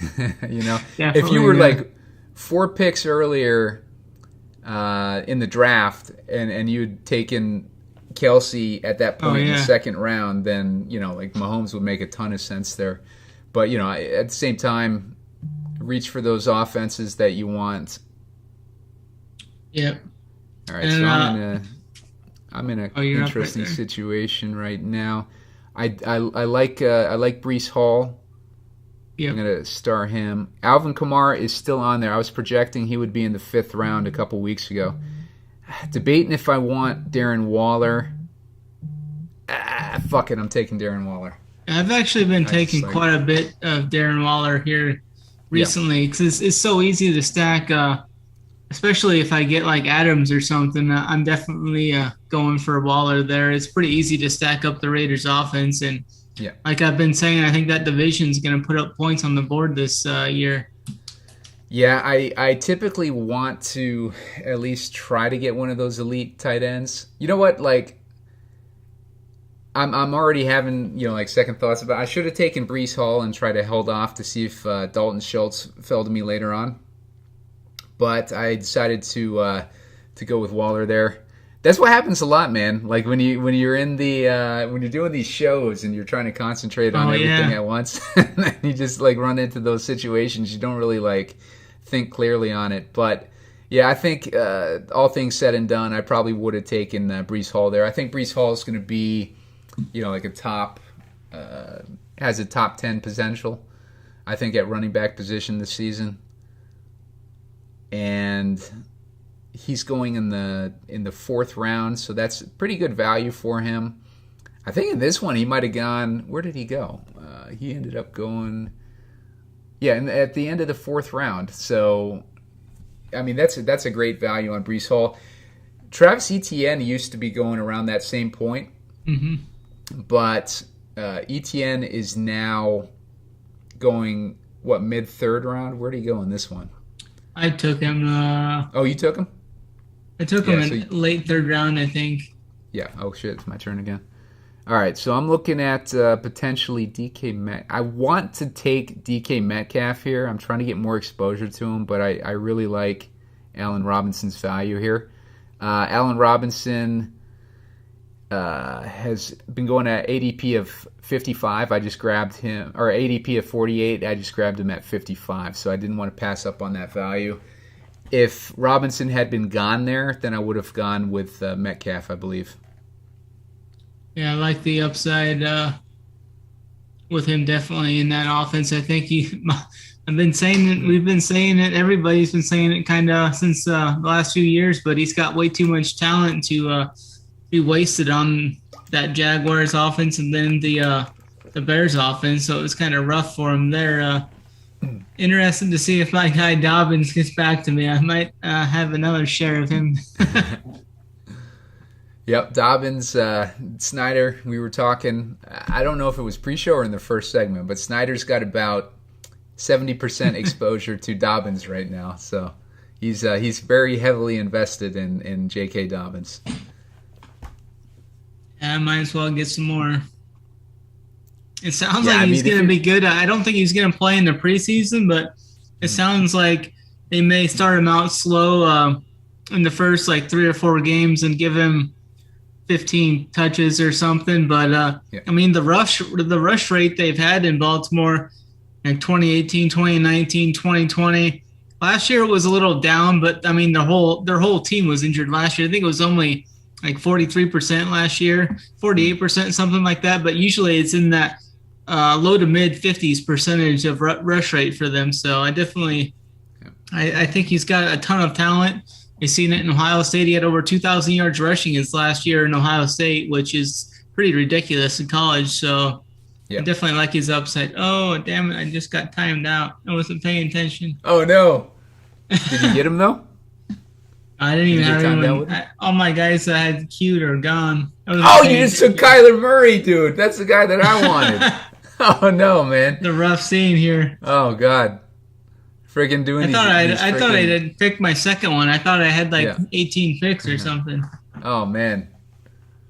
[SPEAKER 5] If you were like 4 picks earlier in the draft, and you'd taken Kelsey at that point in the 2nd round, then like Mahomes would make a ton of sense there. But at the same time, reach for those offenses that you want.
[SPEAKER 6] Yep.
[SPEAKER 5] All right, so I'm in a interesting situation right now. I like Breece Hall. Yep. I'm gonna star him. Alvin Kamara is still on there. I was projecting he would be in the 5th round a couple weeks ago. Debating if I want Darren Waller. Fuck it, I'm taking Darren Waller.
[SPEAKER 6] I've actually been taking quite a bit of Darren Waller here recently because it's so easy to stack, especially if I get like Adams or something. I'm definitely going for Waller there. It's pretty easy to stack up the Raiders offense, and like I've been saying, I think that division's going to put up points on the board this year.
[SPEAKER 5] Yeah, I typically want to at least try to get one of those elite tight ends. You know what, like I'm already having second thoughts about. I should have taken Breece Hall and tried to hold off to see if Dalton Schultz fell to me later on, but I decided to go with Waller there. That's what happens a lot, man. Like when you're in the when you're doing these shows and you're trying to concentrate on everything at once, and you just like run into those situations. You don't really like think clearly on it, but. Yeah, I think all things said and done, I probably would have taken Breece Hall there. I think Breece Hall is going to be like a top, has a top 10 potential, I think, at running back position this season. And he's going in the 4th round, so that's pretty good value for him. I think in this one he might have gone, where did he go? He ended up going, at the end of the 4th round. So, I mean, that's a great value on Breece Hall. Travis Etienne used to be going around that same point. Mm-hmm. But Etienne is now going, mid-3rd round? Where did he go in this one?
[SPEAKER 6] I took him.
[SPEAKER 5] Oh, you took him?
[SPEAKER 6] I took him in late 3rd round, I think.
[SPEAKER 5] Yeah. Oh, shit. It's my turn again. All right, so I'm looking at potentially DK Met. I want to take DK Metcalf here. I'm trying to get more exposure to him, but I really like Allen Robinson's value here. Allen Robinson has been going at ADP of 55. I just grabbed him, or ADP of 48. I just grabbed him at 55, so I didn't want to pass up on that value. If Robinson had been gone there, then I would have gone with Metcalf, I believe.
[SPEAKER 6] Yeah, I like the upside with him definitely in that offense. I think I've been saying it. We've been saying it. Everybody's been saying it kind of since the last few years. But he's got way too much talent to be wasted on that Jaguars offense and then the Bears offense. So it was kind of rough for him there. Interested to see if my guy Dobbins gets back to me. I might have another share of him.
[SPEAKER 5] Yep, Dobbins, Snyder, we were talking, I don't know if it was pre-show or in the first segment, but Snyder's got about 70% exposure to Dobbins right now. So he's very heavily invested in J.K. Dobbins.
[SPEAKER 6] I might as well get some more. It sounds like he's going to be good. I don't think he's going to play in the preseason, but it sounds like they may start him out slow in the first 3 or 4 games and give him 15 touches or something. But I mean, the rush rate they've had in Baltimore in 2018, 2019, 2020. Last year it was a little down, but I mean their whole team was injured last year. I think it was only 43% last year, 48%, something like that. But usually it's in that low to mid 50s percentage of rush rate for them. So I definitely, I think he's got a ton of talent. I've seen it in Ohio State. He had over 2,000 yards rushing his last year in Ohio State, which is pretty ridiculous in college. So I definitely like his upside. Oh, damn it. I just got timed out. I wasn't paying attention.
[SPEAKER 5] Oh, no. Did you get him, though?
[SPEAKER 6] I didn't even have anyone. All my guys that I had queued are gone.
[SPEAKER 5] Oh, you just took Kyler Murray, dude. That's the guy that I wanted. Oh, no, man.
[SPEAKER 6] The rough scene here.
[SPEAKER 5] Oh, God. Friggin' doing
[SPEAKER 6] I thought I had picked my second one. I thought I had 18 picks or something.
[SPEAKER 5] Oh, man.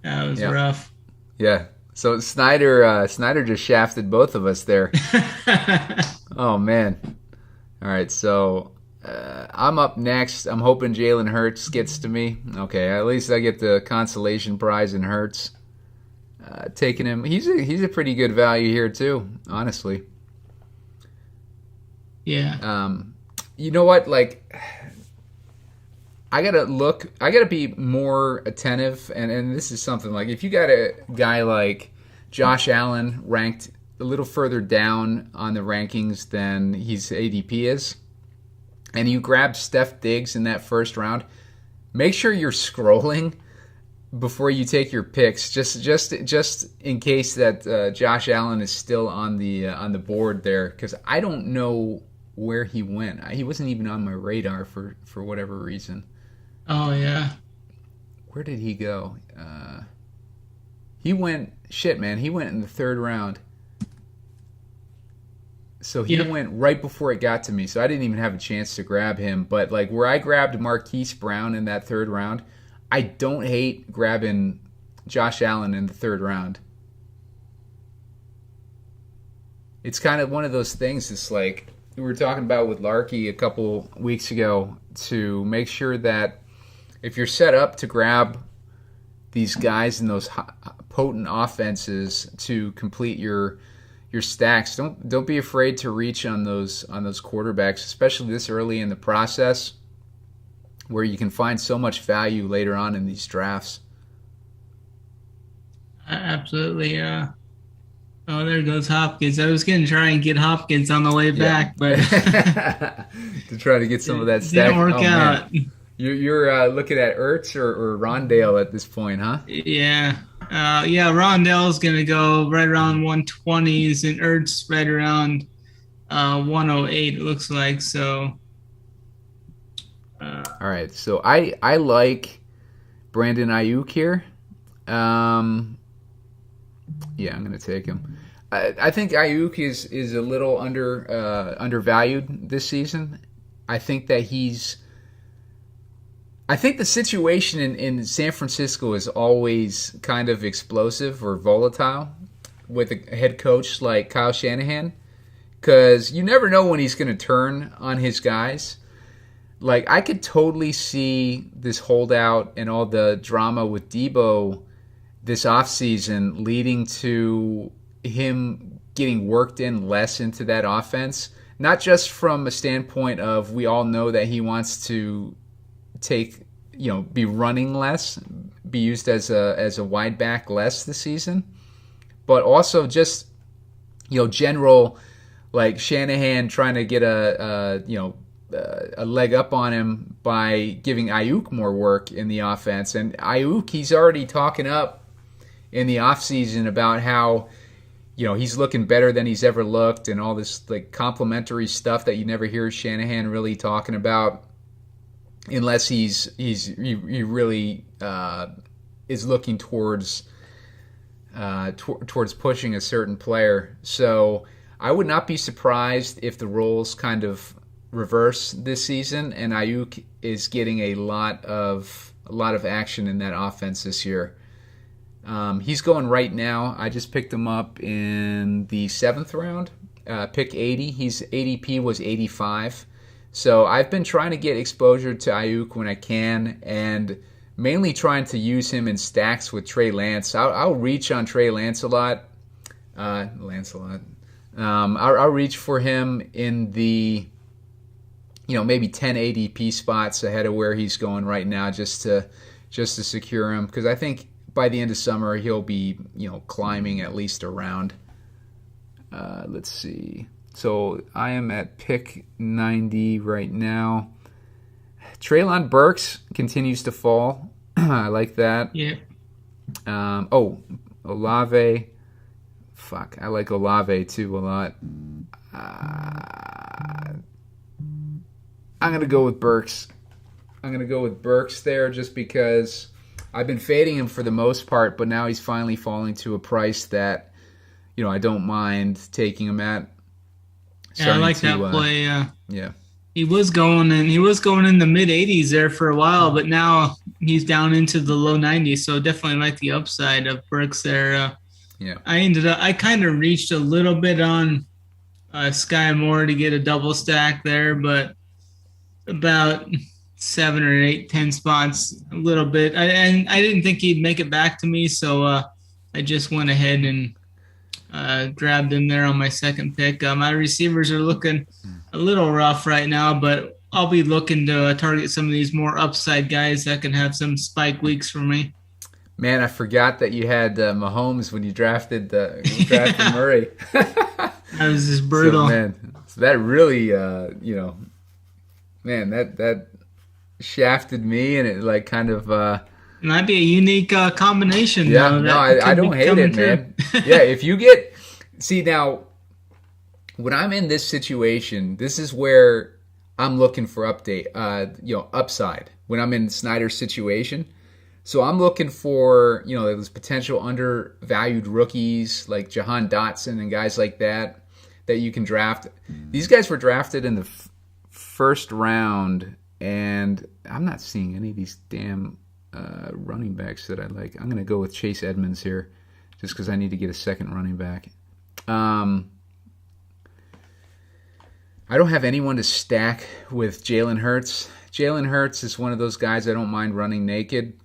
[SPEAKER 6] That was rough.
[SPEAKER 5] Yeah. So Snyder just shafted both of us there. Oh, man. All right, so I'm up next. I'm hoping Jalen Hurts gets to me. Okay, at least I get the consolation prize in Hurts. Taking him. He's a pretty good value here, too, honestly.
[SPEAKER 6] Yeah.
[SPEAKER 5] You know what? I gotta be more attentive, and this is something if you got a guy like Josh Allen ranked a little further down on the rankings than his ADP is, and you grab Steph Diggs in that first round, make sure you're scrolling before you take your picks, just in case that Josh Allen is still on the board there, because I don't know where he went. He wasn't even on my radar for whatever reason.
[SPEAKER 6] Oh, yeah.
[SPEAKER 5] Where did he go? He went in the third round. So he went right before it got to me, so I didn't even have a chance to grab him. But where I grabbed Marquise Brown in that third round, I don't hate grabbing Josh Allen in the third round. It's kind of one of those things, it's we were talking about with Larky a couple weeks ago, to make sure that if you're set up to grab these guys in those potent offenses to complete your stacks, don't be afraid to reach on those quarterbacks, especially this early in the process, where you can find so much value later on in these drafts.
[SPEAKER 6] Absolutely. Oh, there goes Hopkins. I was going to try and get Hopkins on the way back, but
[SPEAKER 5] to try to get some of that stack.
[SPEAKER 6] Didn't work out.
[SPEAKER 5] Man. You're looking at Ertz or Rondale at this point, huh?
[SPEAKER 6] Yeah. Rondale's going to go right around 120s and Ertz right around 108, it looks like. So.
[SPEAKER 5] All right. So I like Brandon Ayuk here. Yeah, I'm going to take him. I think Ayuk is a little undervalued this season. I think that he's I think the situation in San Francisco is always kind of explosive or volatile with a head coach like Kyle Shanahan, because you never know when he's going to turn on his guys. Like, I could totally see this holdout and all the drama with Debo this offseason leading to him getting worked in less into that offense. Not just from a standpoint of we all know that he wants to be running less, be used as a wide back less this season, but also just, general, like Shanahan trying to get a leg up on him by giving Ayuk more work in the offense. And Ayuk, he's already talking up in the offseason about how, he's looking better than he's ever looked and all this like complimentary stuff that you never hear Shanahan really talking about unless he really is looking towards pushing a certain player. So I would not be surprised if the roles kind of reverse this season and Ayuk is getting a lot of action in that offense this year. He's going right now. I just picked him up in the 7th round, pick 80. His ADP was 85. So I've been trying to get exposure to Ayuk when I can, and mainly trying to use him in stacks with Trey Lance. I'll reach on Trey Lance a lot. I'll reach for him in the maybe 10 ADP spots ahead of where he's going right now, just to secure him, because I think by the end of summer he'll be climbing at least around. Let's see. So I am at pick 90 right now. Treylon Burks continues to fall. I like that.
[SPEAKER 6] Yeah.
[SPEAKER 5] Olave. Fuck, I like Olave too a lot. I'm going to go with Burks. I'm going to go with Burks there just because I've been fading him for the most part, but now he's finally falling to a price that, I don't mind taking him at.
[SPEAKER 6] Yeah, I like that play.
[SPEAKER 5] Yeah.
[SPEAKER 6] He was going in the mid 80s there for a while, but now he's down into the low 90s. So definitely like the upside of Burks there.
[SPEAKER 5] Yeah.
[SPEAKER 6] I kind of reached a little bit on Sky Moore to get a double stack there, but about 7 or 8, 10 spots, a little bit. I didn't think he'd make it back to me, so I just went ahead and grabbed him there on my second pick. My receivers are looking a little rough right now, but I'll be looking to target some of these more upside guys that can have some spike weeks for me.
[SPEAKER 5] Man, I forgot that you had Mahomes when you drafted Murray.
[SPEAKER 6] That was just brutal.
[SPEAKER 5] So that really, that shafted me, and it like kind of.
[SPEAKER 6] It might be a unique combination.
[SPEAKER 5] Yeah,
[SPEAKER 6] though,
[SPEAKER 5] no, I don't hate it, man. Yeah, if you get now, when I'm in this situation, this is where I'm looking for upside. When I'm in Snyder's situation. So I'm looking for, those potential undervalued rookies like Jahan Dotson and guys like that you can draft. These guys were drafted in the first round, and I'm not seeing any of these damn running backs that I like. I'm going to go with Chase Edmonds here just because I need to get a second running back. I don't have anyone to stack with Jalen Hurts. Jalen Hurts is one of those guys I don't mind running naked.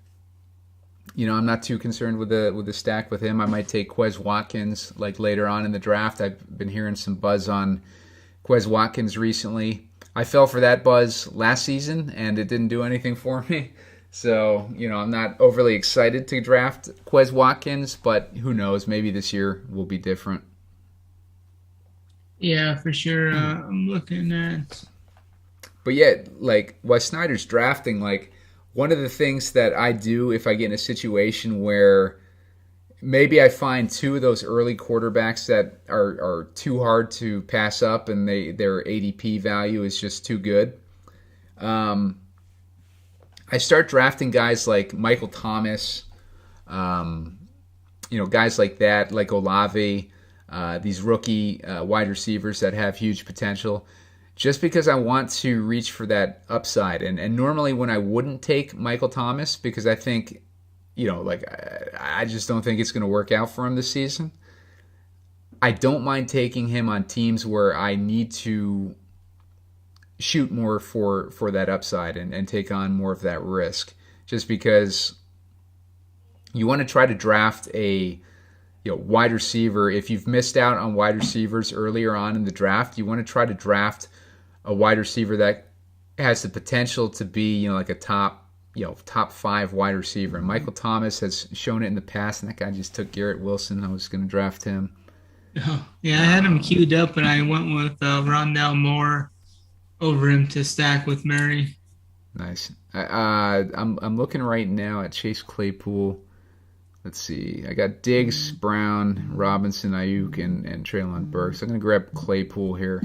[SPEAKER 5] I'm not too concerned with the stack with him. I might take Quez Watkins like later on in the draft. I've been hearing some buzz on Quez Watkins recently. I fell for that buzz last season, and it didn't do anything for me. So, I'm not overly excited to draft Quez Watkins, but who knows? Maybe this year will be different.
[SPEAKER 6] Yeah, for sure. I'm looking at.
[SPEAKER 5] But yeah, like Wes Snyder's drafting, like one of the things that I do if I get in a situation where maybe I find two of those early quarterbacks that are too hard to pass up and their ADP value is just too good. I start drafting guys like Michael Thomas, guys like that, like Olave, these rookie wide receivers that have huge potential. just because I want to reach for that upside. And normally when I wouldn't take Michael Thomas, because I think, I just don't think it's going to work out for him this season, I don't mind taking him on teams where I need to shoot more for that upside and take on more of that risk. Just because you want to try to draft a wide receiver. If you've missed out on wide receivers earlier on in the draft, you want to try to draft a wide receiver that has the potential to be, like a top 5 wide receiver. And Michael Thomas has shown it in the past, and that guy just took Garrett Wilson. I was going to draft him.
[SPEAKER 6] Oh, yeah, I had him queued up, and I went with Rondell Moore over him to stack with Murray.
[SPEAKER 5] Nice. I'm looking right now at Chase Claypool. Let's see. I got Diggs, Brown, Robinson, Ayuk, and Treylon Burks. I'm going to grab Claypool here.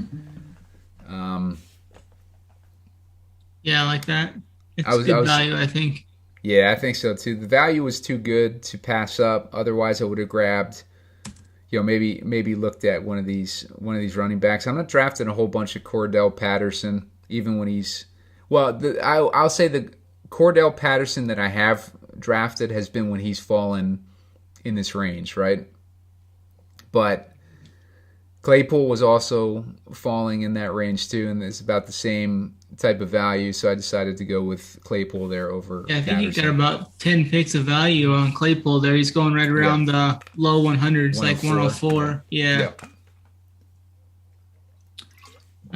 [SPEAKER 6] Yeah, I like that. It's good value, I think.
[SPEAKER 5] Yeah, I think so too. The value was too good to pass up. Otherwise, I would have grabbed, maybe looked at one of these running backs. I'm not drafting a whole bunch of Cordell Patterson, even when he's I'll say the Cordell Patterson that I have drafted has been when he's fallen in this range, right? But Claypool was also falling in that range too, and it's about the same type of value, so I decided to go with Claypool there over
[SPEAKER 6] Yeah, I think
[SPEAKER 5] Patterson.
[SPEAKER 6] you got about 10 picks of value on Claypool there. He's going right around the low 100s, like 104. Yeah.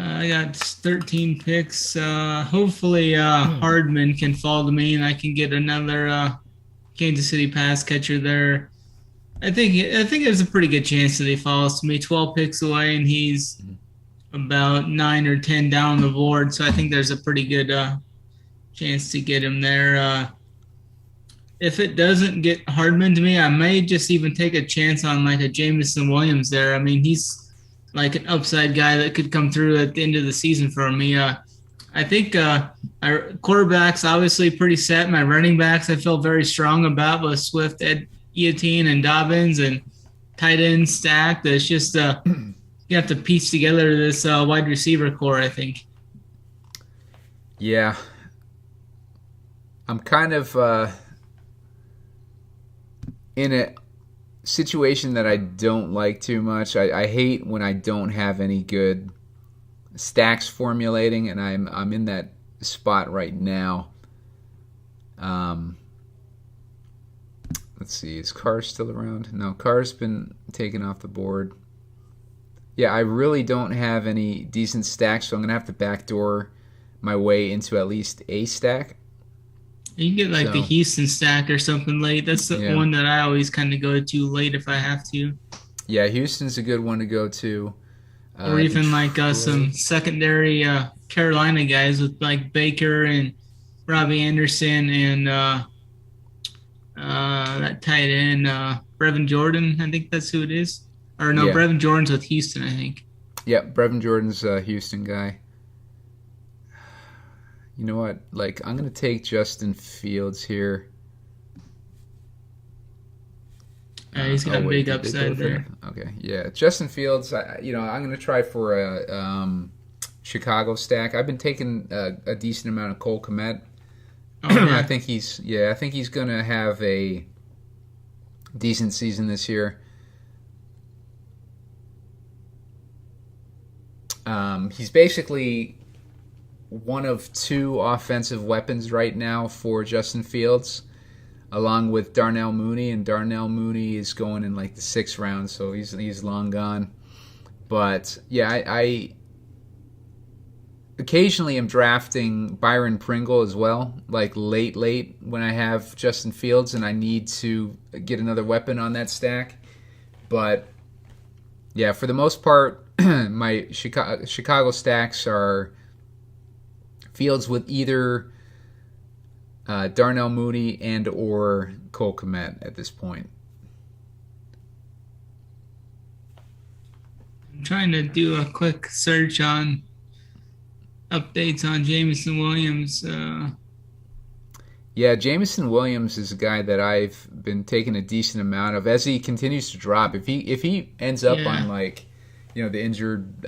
[SPEAKER 6] I got 13 picks. Hopefully Hardman can fall to me and I can get another Kansas City pass catcher there. I think there's a pretty good chance that he falls to me. 12 picks away, and he's about 9 or 10 down the board. So I think there's a pretty good chance to get him there. If it doesn't get Hardman to me, I may just even take a chance on like a Jameson Williams there. I mean, he's like an upside guy that could come through at the end of the season for me. I think our quarterback's obviously pretty set. My running backs I feel very strong about with Swift, Etienne, and Dobbins, and tight end stacked. It's just you have to piece together this wide receiver core, I think.
[SPEAKER 5] Yeah. I'm kind of in a situation that I don't like too much. I hate when I don't have any good stacks formulating, and I'm in that spot right now. Let's see, is Carr still around? No, Carr's been taken off the board. Yeah, I really don't have any decent stacks, so I'm going to have to backdoor my way into at least a stack.
[SPEAKER 6] You can get like the Houston stack or something late. That's the one that I always kind of go to late if I have to.
[SPEAKER 5] Yeah, Houston's a good one to go to.
[SPEAKER 6] Or even like some secondary Carolina guys with like Baker and Robbie Anderson and that tight end, Brevin Jordan. I think that's who it is. Or no, Brevin Jordan's with Houston, I think.
[SPEAKER 5] Yeah, Brevin Jordan's a Houston guy. You know what? Like, I'm going to take Justin Fields here.
[SPEAKER 6] He's got a big upside there.
[SPEAKER 5] Okay, yeah. Justin Fields, I'm going to try for a Chicago stack. I've been taking a decent amount of Cole Kmet.
[SPEAKER 6] Oh, yeah.
[SPEAKER 5] I think he's going to have a decent season this year. He's basically one of two offensive weapons right now for Justin Fields, along with Darnell Mooney, and Darnell Mooney is going in like the 6th round, so he's long gone. But yeah, I occasionally am drafting Byron Pringle as well, like late when I have Justin Fields and I need to get another weapon on that stack. But yeah, for the most part, my Chicago stacks are Fields with either Darnell Mooney and or Cole Kmet at this point.
[SPEAKER 6] I'm trying to do a quick search on updates on Jameson Williams.
[SPEAKER 5] Yeah, Jameson Williams is a guy that I've been taking a decent amount of as he continues to drop. If he ends up on like, the injured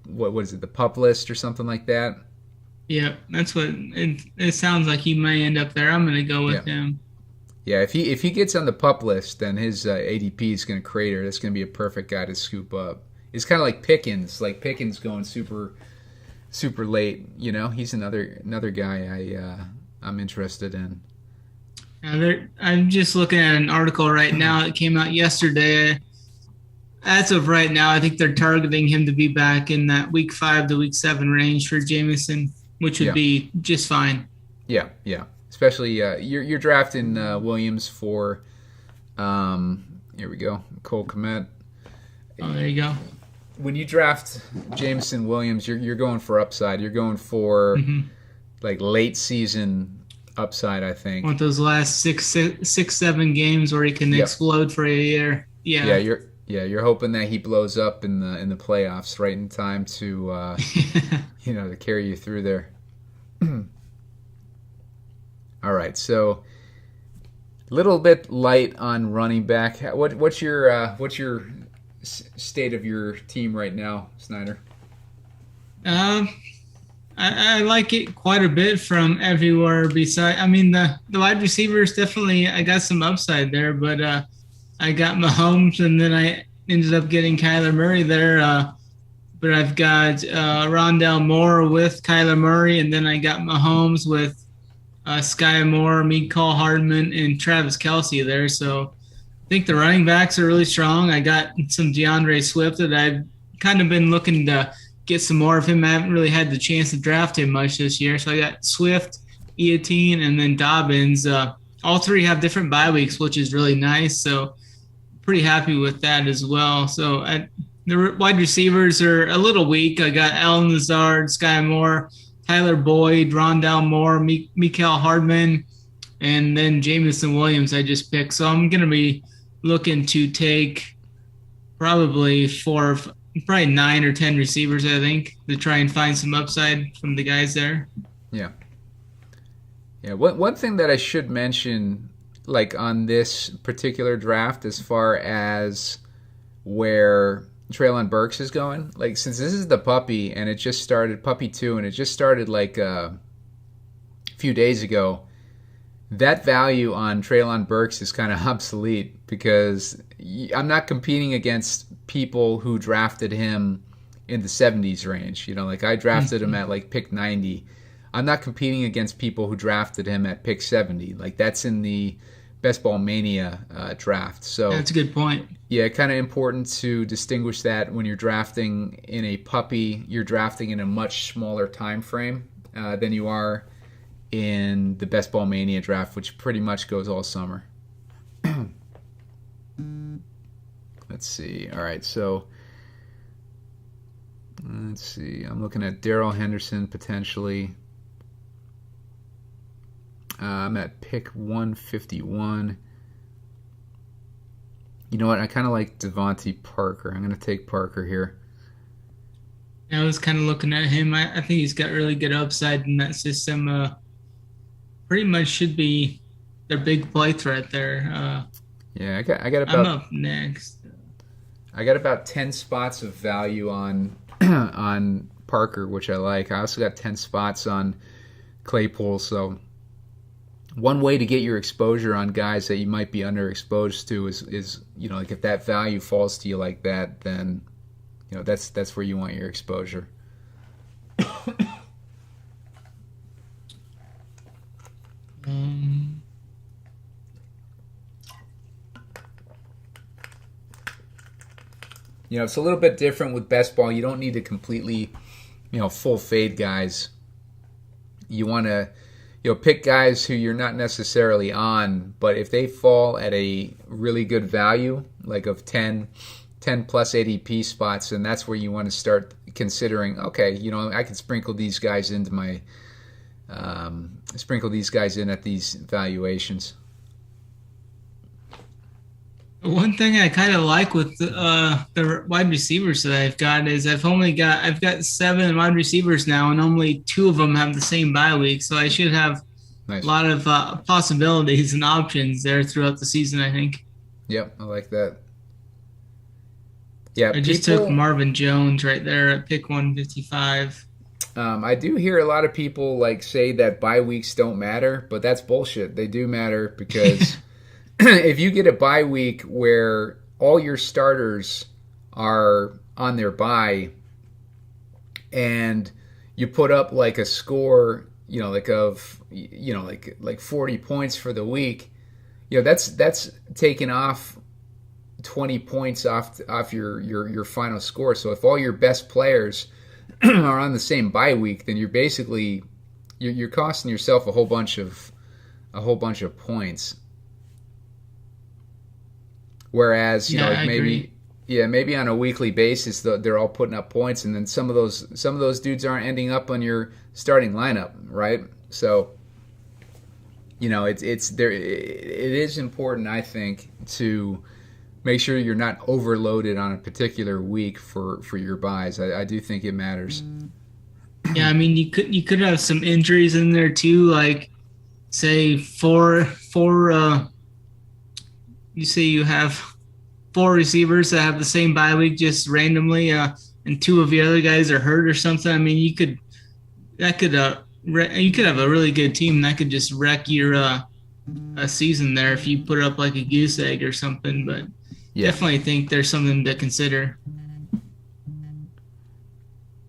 [SPEAKER 5] what is it, the pup list or something like that.
[SPEAKER 6] Yeah, that's what it sounds like. He may end up there. I'm going to go with him.
[SPEAKER 5] Yeah, if he gets on the pup list, then his ADP is going to crater. That's going to be a perfect guy to scoop up. It's kind of like Pickens. Like Pickens going super late. He's another guy I'm interested in.
[SPEAKER 6] I'm just looking at an article right now that came out yesterday. As of right now, I think they're targeting him to be back in that week 5 to week 7 range for Jameson, which would be just fine.
[SPEAKER 5] Yeah. Especially you're drafting Williams for here we go, Cole Kmet.
[SPEAKER 6] Oh, there you go.
[SPEAKER 5] When you draft Jameson Williams, you're going for upside. You're going for like late season upside, I think.
[SPEAKER 6] Want those last 6-7 games where he can explode for a year. Yeah.
[SPEAKER 5] You're hoping that he blows up in the playoffs right in time to to carry you through there. All right, so a little bit light on running back. What's your state of your team right now, Snyder?
[SPEAKER 6] I like it quite a bit from everywhere. The wide receivers definitely. I got some upside there, but I got Mahomes, and then I ended up getting Kyler Murray there. But I've got Rondale Moore with Kyler Murray, and then I got Mahomes with Sky Moore, Mecole Hardman, and Travis Kelce there. So I think the running backs are really strong. I got some DeAndre Swift that I've kind of been looking to get some more of him. I haven't really had the chance to draft him much this year. So I got Swift, Etienne, and then Dobbins. All three have different bye weeks, which is really nice. So pretty happy with that as well. So the wide receivers are a little weak. I got Allen Lazard, Sky Moore, Tyler Boyd, Rondale Moore, Mecole Hardman, and then Jameson Williams I just picked. So I'm going to be looking to take probably 9 or 10 receivers, I think, to try and find some upside from the guys there.
[SPEAKER 5] Yeah. One thing that I should mention, like on this particular draft, as far as where Treylon Burks is going, like since this is the puppy and it just started puppy 2 and it just started like a few days ago, that value on Treylon Burks is kind of obsolete because I'm not competing against people who drafted him in the 70s range. Like I drafted him at like pick 90. I'm not competing against people who drafted him at pick 70. Like that's in the Best Ball Mania draft. So
[SPEAKER 6] that's a good point.
[SPEAKER 5] Yeah, kind of important to distinguish that when you're drafting in a puppy, you're drafting in a much smaller time frame than you are in the Best Ball Mania draft, which pretty much goes all summer. Let's see. All right, so let's see. I'm looking at Darrell Henderson potentially. I'm at pick 151. You know what? I kind of like Devontae Parker. I'm going to take Parker here.
[SPEAKER 6] I was kind of looking at him. I think he's got really good upside in that system. Pretty much should be their big play threat there.
[SPEAKER 5] Yeah, I got about.
[SPEAKER 6] I'm up next.
[SPEAKER 5] I got about 10 spots of value on on Parker, which I like. I also got 10 spots on Claypool. So one way to get your exposure on guys that you might be underexposed to is like if that value falls to you like that, then that's where you want your exposure. It's a little bit different with best ball. You don't need to completely, full fade guys. You want to, pick guys who you're not necessarily on, but if they fall at a really good value, like of 10 plus ADP spots, then that's where you want to start considering, okay, I can sprinkle these guys into my, at these valuations.
[SPEAKER 6] One thing I kind of like with the wide receivers that I've got is I've got 7 wide receivers now, and only 2 of them have the same bye week, so I should have a lot of possibilities and options there throughout the season, I think.
[SPEAKER 5] Yep, I like that. Yeah,
[SPEAKER 6] I just took Marvin Jones right there at pick 155.
[SPEAKER 5] I do hear a lot of people like say that bye weeks don't matter, but that's bullshit. They do matter because if you get a bye week where all your starters are on their bye and you put up like a score, like 40 points for the week, that's taking off 20 points off your final score. So if all your best players are on the same bye week, then you're basically you're costing yourself a whole bunch of points. Whereas maybe on a weekly basis they're all putting up points, and then some of those dudes aren't ending up on your starting lineup, right? So it's there. It is important, I think, to make sure you're not overloaded on a particular week for your buys. I do think it matters.
[SPEAKER 6] Yeah, I mean you could have some injuries in there too, like say you say you have 4 receivers that have the same bye week just randomly, and 2 of the other guys are hurt or something. I mean, you could have a really good team that could just wreck your a season there if you put it up like a goose egg or something. But definitely think there's something to consider.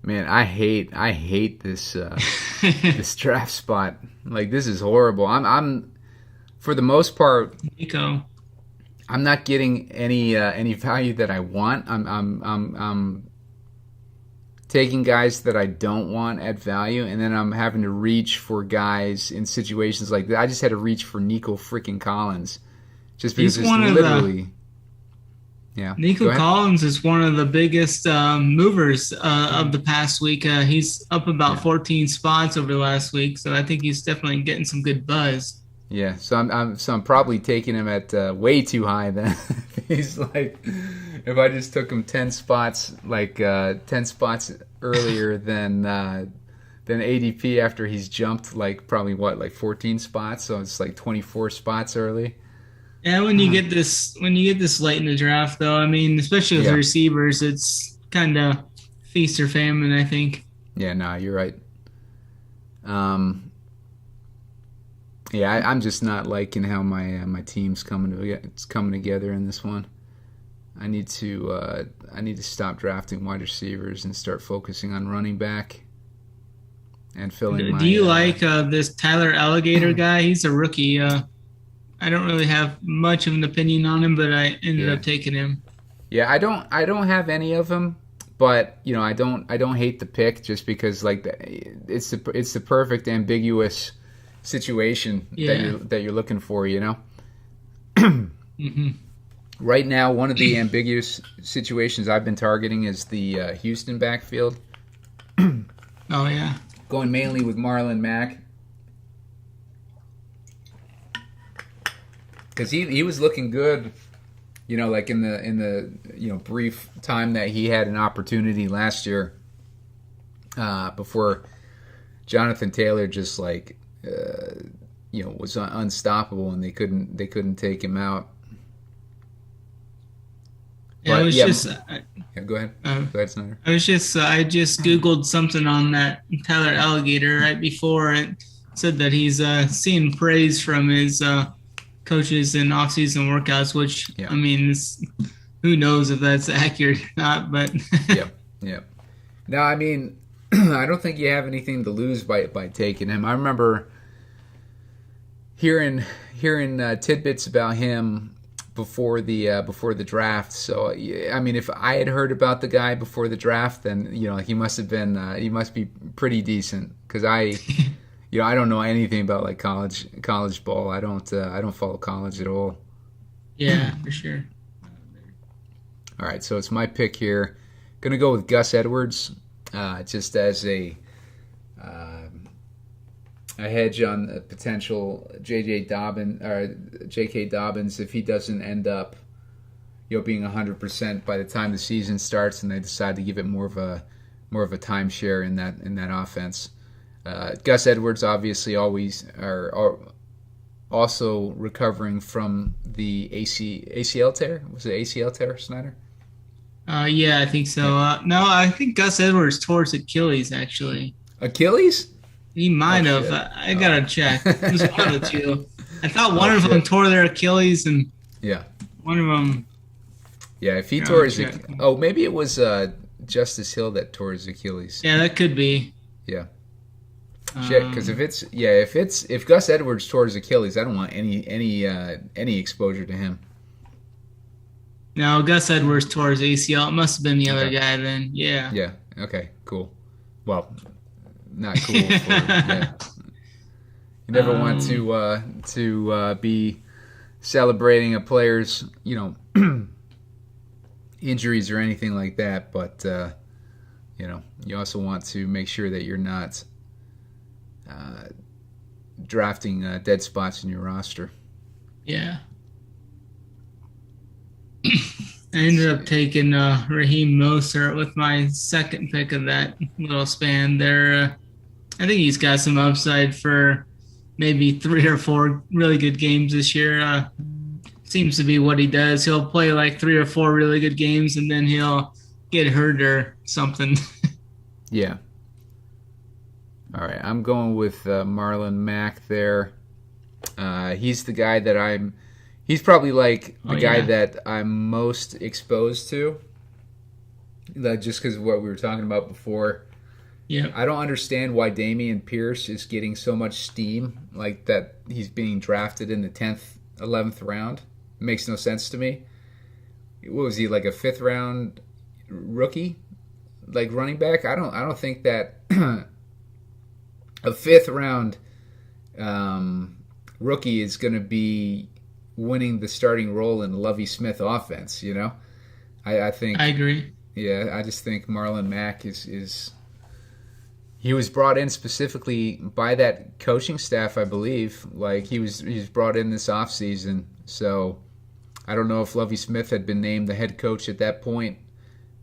[SPEAKER 5] Man, I hate this this draft spot. Like, this is horrible. I'm for the most part,
[SPEAKER 6] Nico,
[SPEAKER 5] I'm not getting any value that I want. I'm taking guys that I don't want at value, and then I'm having to reach for guys in situations like that. I just had to reach for Nico freaking Collins, just because it's literally. Yeah,
[SPEAKER 6] Nico Collins is one of the biggest movers of the past week. He's up about 14 spots over the last week, so I think he's definitely getting some good buzz.
[SPEAKER 5] Yeah, so I'm probably taking him at way too high. Then he's like, if I just took him 10 spots, like 10 spots earlier than ADP after he's jumped like probably like 14 spots, so it's like 24 spots early.
[SPEAKER 6] Yeah, when you get this late in the draft, though, I mean, especially with the receivers, it's kind of feast or famine, I think.
[SPEAKER 5] Yeah, no, you're right. Yeah, I'm just not liking how my team's coming together in this one. I need to stop drafting wide receivers and start focusing on running back and filling.
[SPEAKER 6] Do you like this Tyler Alligator guy? He's a rookie. I don't really have much of an opinion on him, but I ended up taking him. Yeah,
[SPEAKER 5] I don't have any of them, but I don't hate the pick just because like it's the perfect ambiguous situation that you're looking for,
[SPEAKER 6] Mm-hmm.
[SPEAKER 5] Right now, one of the ambiguous situations I've been targeting is the Houston backfield.
[SPEAKER 6] Oh yeah,
[SPEAKER 5] going mainly with Marlon Mack because he was looking good, like in the brief time that he had an opportunity last year, before Jonathan Taylor just like. Was unstoppable, and they couldn't take him out.
[SPEAKER 6] Yeah,
[SPEAKER 5] but,
[SPEAKER 6] it was just.
[SPEAKER 5] Go ahead. Go ahead, Snyder.
[SPEAKER 6] I just Googled something on that Tyler Alligator right before it said that he's seeing praise from his coaches in off-season workouts, which I mean, who knows if that's accurate or not? But
[SPEAKER 5] Yep. No, I mean. I don't think you have anything to lose by taking him. I remember hearing tidbits about him before the draft. So I mean, if I had heard about the guy before the draft, then he must be pretty decent because I don't know anything about like college ball. I don't follow college at all.
[SPEAKER 6] Yeah, for sure.
[SPEAKER 5] All right, so it's my pick here. Gonna go with Gus Edwards. Just as a hedge on the potential J.K. Dobbins if he doesn't end up, being 100% by the time the season starts and they decide to give it more of a timeshare in that offense. Gus Edwards obviously always are also recovering from the ACL tear. Was it ACL tear, Snyder?
[SPEAKER 6] Yeah, I think so. No, I think Gus Edwards tore his Achilles, actually.
[SPEAKER 5] Achilles?
[SPEAKER 6] He might have.
[SPEAKER 5] Shit.
[SPEAKER 6] I gotta check. It was one of the two. I thought one of them tore their Achilles, and
[SPEAKER 5] yeah,
[SPEAKER 6] one of them.
[SPEAKER 5] Yeah, if he tore his maybe it was Justice Hill that tore his Achilles.
[SPEAKER 6] Yeah, that could be.
[SPEAKER 5] Yeah. Shit, because if Gus Edwards tore his Achilles, I don't want any exposure to him.
[SPEAKER 6] No, Gus Edwards tore his ACL. It must have been the other guy then. Yeah.
[SPEAKER 5] Yeah. Okay. Cool. Well, not cool. Yeah. You never want to be celebrating a player's injuries or anything like that, but you also want to make sure that you're not drafting dead spots in your roster.
[SPEAKER 6] Yeah. I ended up taking Raheem Mostert with my second pick of that little span there. I think he's got some upside for maybe 3 or 4 really good games this year. Seems to be what he does. He'll play like 3 or 4 really good games, and then he'll get hurt or something.
[SPEAKER 5] Yeah. All right, I'm going with Marlon Mack there. He's the guy that he's probably like the guy that I'm most exposed to. Just because of what we were talking about before.
[SPEAKER 6] Yeah.
[SPEAKER 5] I don't understand why Dameon Pierce is getting so much steam, like that he's being drafted in the 10th, 11th round. It makes no sense to me. What was he, like a 5th round rookie? Like running back? I don't think that a 5th round rookie is going to be winning the starting role in Lovie Smith offense, I think
[SPEAKER 6] I agree.
[SPEAKER 5] Yeah, I just think Marlon Mack is he was brought in specifically by that coaching staff, I believe. Like he was brought in this offseason. So I don't know if Lovie Smith had been named the head coach at that point,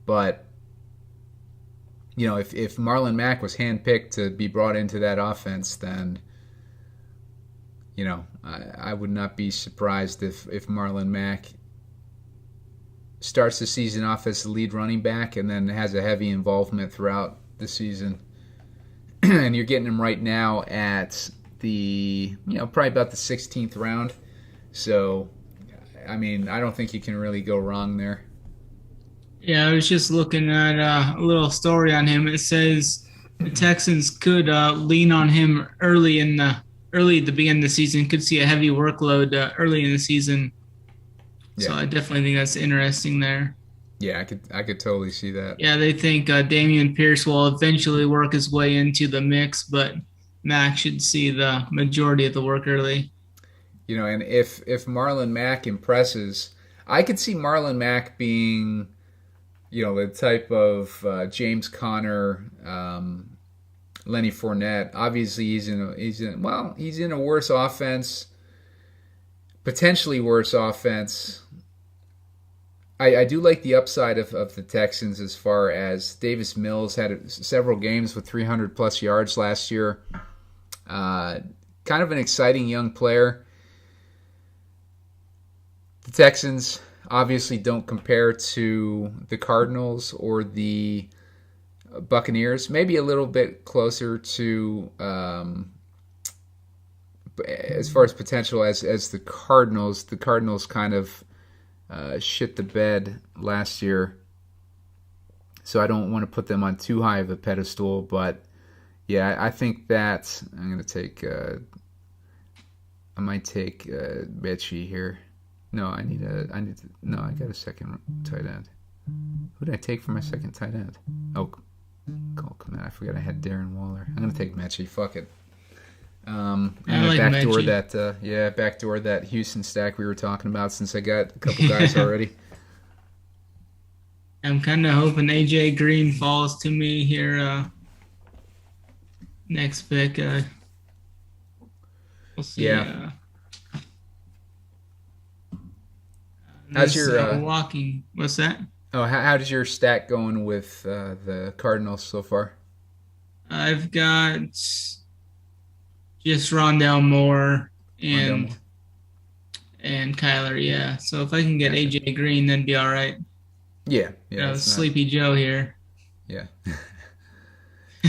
[SPEAKER 5] but if Marlon Mack was handpicked to be brought into that offense, then I would not be surprised if Marlon Mack starts the season off as the lead running back and then has a heavy involvement throughout the season. And you're getting him right now at the, probably about the 16th round. So, I mean, I don't think you can really go wrong there.
[SPEAKER 6] Yeah, I was just looking at a little story on him. It says the Texans could lean on him early at the beginning of the season. Could see a heavy workload early in the season. So I definitely think that's interesting there.
[SPEAKER 5] Yeah, I could totally see that.
[SPEAKER 6] Yeah, they think Dameon Pierce will eventually work his way into the mix, but Mack should see the majority of the work early.
[SPEAKER 5] And if Marlon Mack impresses, I could see Marlon Mack being, the type of James Conner, Lenny Fournette. Obviously, he's in a worse offense, potentially worse offense. I do like the upside of the Texans as far as Davis Mills had several games with 300-plus yards last year. Kind of an exciting young player. The Texans obviously don't compare to the Cardinals or the Buccaneers. Maybe a little bit closer to, as far as potential as the Cardinals. The Cardinals kind of shit the bed last year, so I don't want to put them on too high of a pedestal. But yeah, I think that I'm gonna take. I might take Mechie here. No, I got a second tight end. Who did I take for my second tight end? Oh, come on! I forgot I had Darren Waller. I'm gonna take Mechie. Fuck it. I'm gonna backdoor that Houston stack we were talking about since I got a couple guys already.
[SPEAKER 6] I'm kind of hoping AJ Green falls to me here. Next pick. We'll see.
[SPEAKER 5] Yeah.
[SPEAKER 6] How's your walking? What's that?
[SPEAKER 5] Oh, how does your stack going with the Cardinals so far?
[SPEAKER 6] I've got just Rondell Moore and Kyler, yeah. So if I can get AJ Green, that'd be all right.
[SPEAKER 5] Yeah.
[SPEAKER 6] Sleepy Joe here.
[SPEAKER 5] Yeah.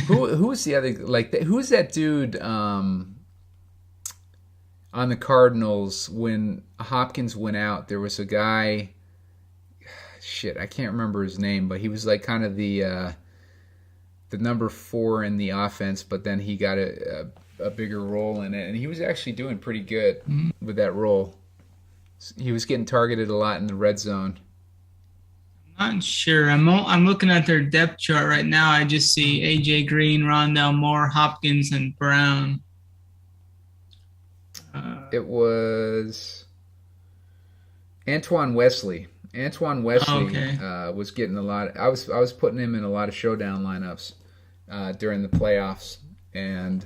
[SPEAKER 5] who was the other, like, who's that dude on the Cardinals when Hopkins went out? There was a guy, I can't remember his name, but he was like kind of the number 4 in the offense, but then he got a bigger role in it, and he was actually doing pretty good with that role. He was getting targeted a lot in the red zone.
[SPEAKER 6] Not sure. I'm looking at their depth chart right now. I just see AJ Green, Rondell Moore, Hopkins, and Brown.
[SPEAKER 5] It was Antoine Wesley. Was getting a lot. I was putting him in a lot of showdown lineups during the playoffs, and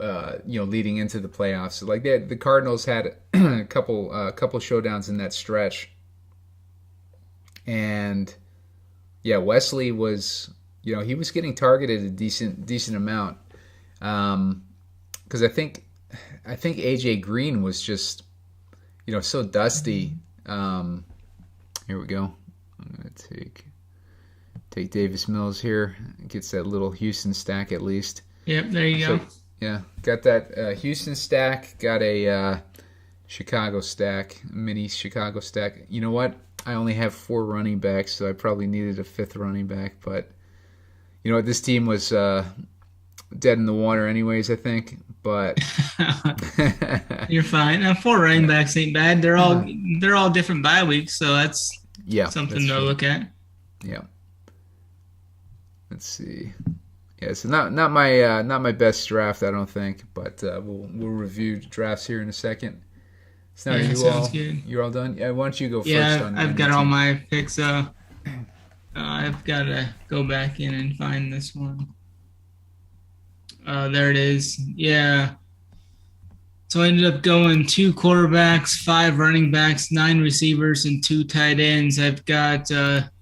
[SPEAKER 5] leading into the playoffs. So, like, the Cardinals had a couple showdowns in that stretch. And Wesley was, he was getting targeted a decent amount, because I think AJ Green was just, so dusty. Here we go. I'm gonna take Davis Mills here. Gets that little Houston stack at least.
[SPEAKER 6] Yep, there you go.
[SPEAKER 5] Yeah, got that Houston stack. Got a Chicago stack, mini Chicago stack. You know what? I only have 4 running backs, so I probably needed a 5th running back. But you know what? This team was dead in the water anyways, I think. But
[SPEAKER 6] you're fine. 4 running backs ain't bad. They're all different bye weeks, so that's something to look at.
[SPEAKER 5] Yeah. Let's see. Yeah, so not my best draft, I don't think, but we'll review drafts here in a second. So now
[SPEAKER 6] sounds good.
[SPEAKER 5] You're all done? Yeah, why don't you go first?
[SPEAKER 6] Yeah, I've got all my picks. I've got to go back in and find this one. There it is. Yeah. So I ended up going 2 quarterbacks, 5 running backs, 9 receivers, and 2 tight ends. I've got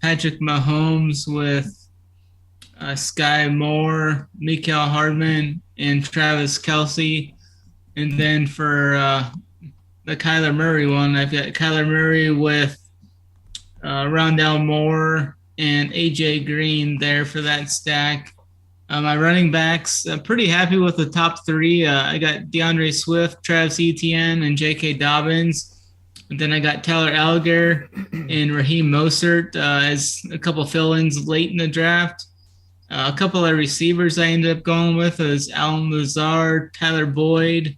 [SPEAKER 6] Patrick Mahomes with Sky Moore, Mikael Hardman, and Travis Kelce. And then for the Kyler Murray one, I've got Kyler Murray with Rondell Moore and AJ Green there for that stack. My running backs, pretty happy with the top 3. I got DeAndre Swift, Travis Etienne, and J.K. Dobbins. And then I got Tyler Algier and Raheem Mostert as a couple fill-ins late in the draft. A couple of receivers I ended up going with is Alan Lazard, Tyler Boyd,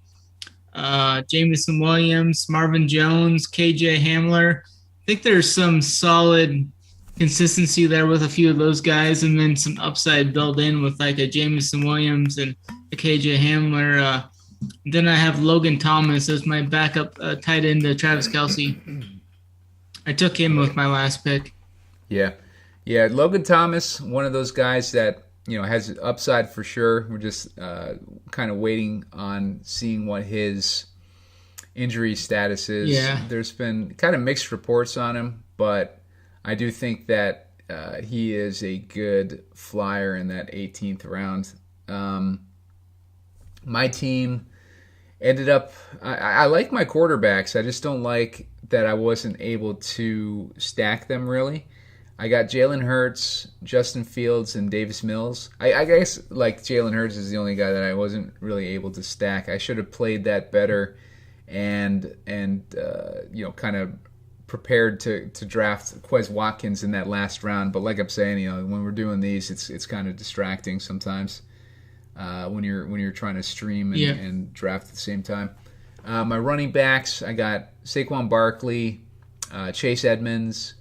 [SPEAKER 6] Jameson Williams, Marvin Jones, KJ Hamler. I think there's some solid consistency there with a few of those guys, and then some upside built in with like a Jameson Williams and a KJ Hamler. Then I have Logan Thomas as my backup tight end to Travis Kelce. I took him with my last pick.
[SPEAKER 5] Yeah, Logan Thomas, one of those guys that has upside for sure. We're just kind of waiting on seeing what his injury status is.
[SPEAKER 6] Yeah.
[SPEAKER 5] There's been kind of mixed reports on him, but I do think that he is a good flyer in that 18th round. My team ended up, I like my quarterbacks. I just don't like that I wasn't able to stack them really. I got Jalen Hurts, Justin Fields, and Davis Mills. I guess like Jalen Hurts is the only guy that I wasn't really able to stack. I should have played that better and kind of prepared to draft Quez Watkins in that last round. But like I'm saying, when we're doing these, it's kind of distracting sometimes when you're trying to stream and draft at the same time. My running backs, I got Saquon Barkley, Chase Edmonds,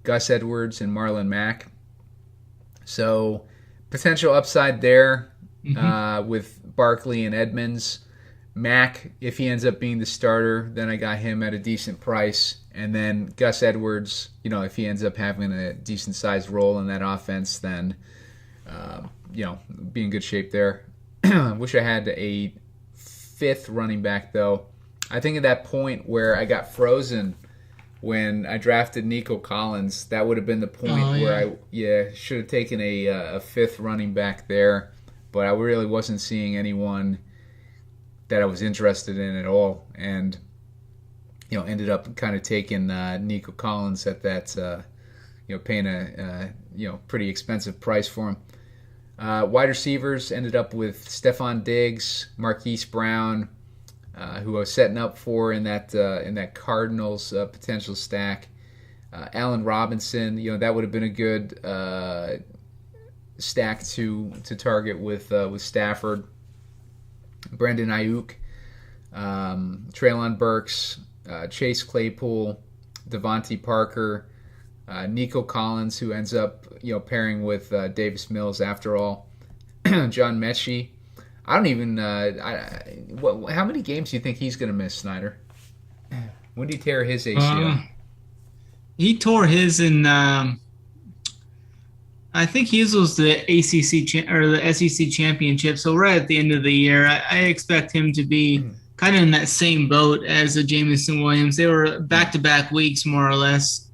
[SPEAKER 5] Gus Edwards, and Marlon Mack. So potential upside there with Barkley and Edmonds. Mack, if he ends up being the starter, then I got him at a decent price. And then Gus Edwards, if he ends up having a decent-sized role in that offense, then, be in good shape there. Wish I had a 5th running back, though. I think at that point where I got frozen when I drafted Nico Collins, that would have been the point where I should have taken a 5th running back there. But I really wasn't seeing anyone that I was interested in at all. And ended up kind of taking Nico Collins at that paying a pretty expensive price for him. Wide receivers ended up with Stephon Diggs, Marquise Brown, who I was setting up for in that Cardinals potential stack. Allen Robinson, that would have been a good stack to target with Stafford. Brandon Ayuk, Treylon Burks, Chase Claypool, Devontae Parker, Nico Collins, who ends up pairing with Davis Mills after all. John Mechie. I don't even. How many games do you think he's going to miss, Snyder? When did he tear his ACL?
[SPEAKER 6] He tore his in. I think his was the ACC or the SEC championship. So right at the end of the year, I expect him to be kind of in that same boat as a Jameson Williams. They were back-to-back weeks, more or less.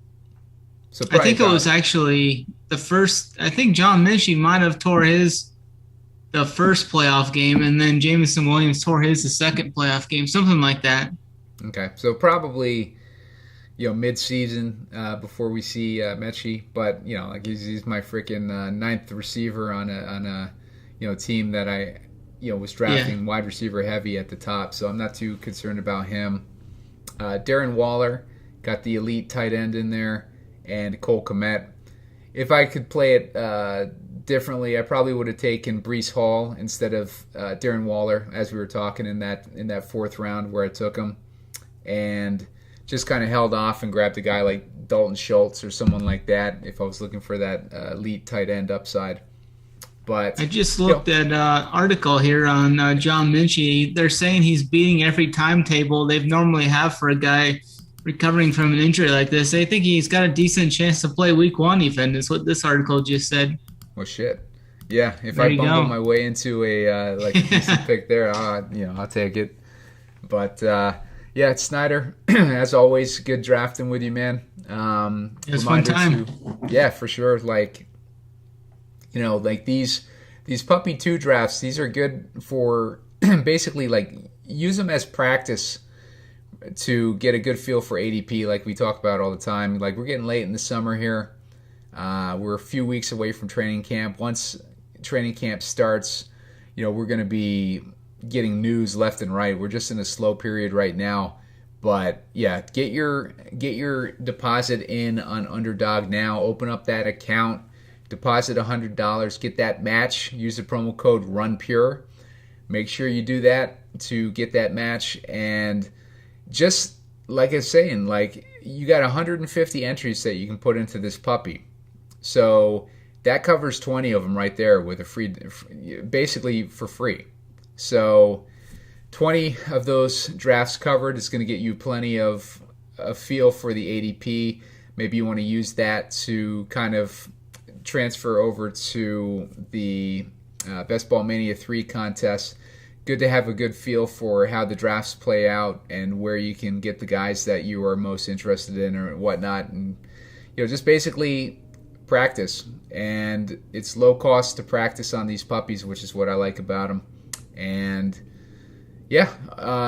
[SPEAKER 6] So I think it was actually the first. I think John Mechie might have tore the first playoff game, and then Jameson Williams tore the second playoff game, something like that.
[SPEAKER 5] Okay, so probably mid-season before we see Mechie, but he's my freaking ninth receiver on a team that I was drafting wide receiver heavy at the top, so I'm not too concerned about him. Darren Waller got the elite tight end in there, and Cole Kmet. If I could play it differently, I probably would have taken Breece Hall instead of Darren Waller, as we were talking in that fourth round where I took him, and just kind of held off and grabbed a guy like Dalton Schultz or someone like that if I was looking for that elite tight end upside. But
[SPEAKER 6] I just looked at an article here on John Mechie. They're saying he's beating every timetable they've normally have for a guy recovering from an injury like this. They think he's got a decent chance to play week 1 even, is what this article just said.
[SPEAKER 5] Well, shit. Yeah, if I bumble my way into a decent pick there, I'll take it. But yeah, it's Snyder. As always, good drafting with you, man.
[SPEAKER 6] It was fun time.
[SPEAKER 5] Yeah, for sure. These Puppy 2 drafts, these are good for basically use them as practice to get a good feel for ADP, like we talk about all the time. We're getting late in the summer here. We're a few weeks away from training camp. Once training camp starts, we're going to be getting news left and right. We're just in a slow period right now. But yeah, get your deposit in on Underdog now. Open up that account. Deposit $100. Get that match. Use the promo code RUNPURE. Make sure you do that to get that match. And just like I was saying, you got 150 entries that you can put into this puppy. So that covers 20 of them right there with basically for free. So 20 of those drafts covered is going to get you plenty of a feel for the ADP. Maybe you want to use that to kind of transfer over to the Best Ball Mania 3 contest. Good to have a good feel for how the drafts play out and where you can get the guys that you are most interested in or whatnot. And, just basically practice. And it's low cost to practice on these puppies, which is what I like about them. And yeah,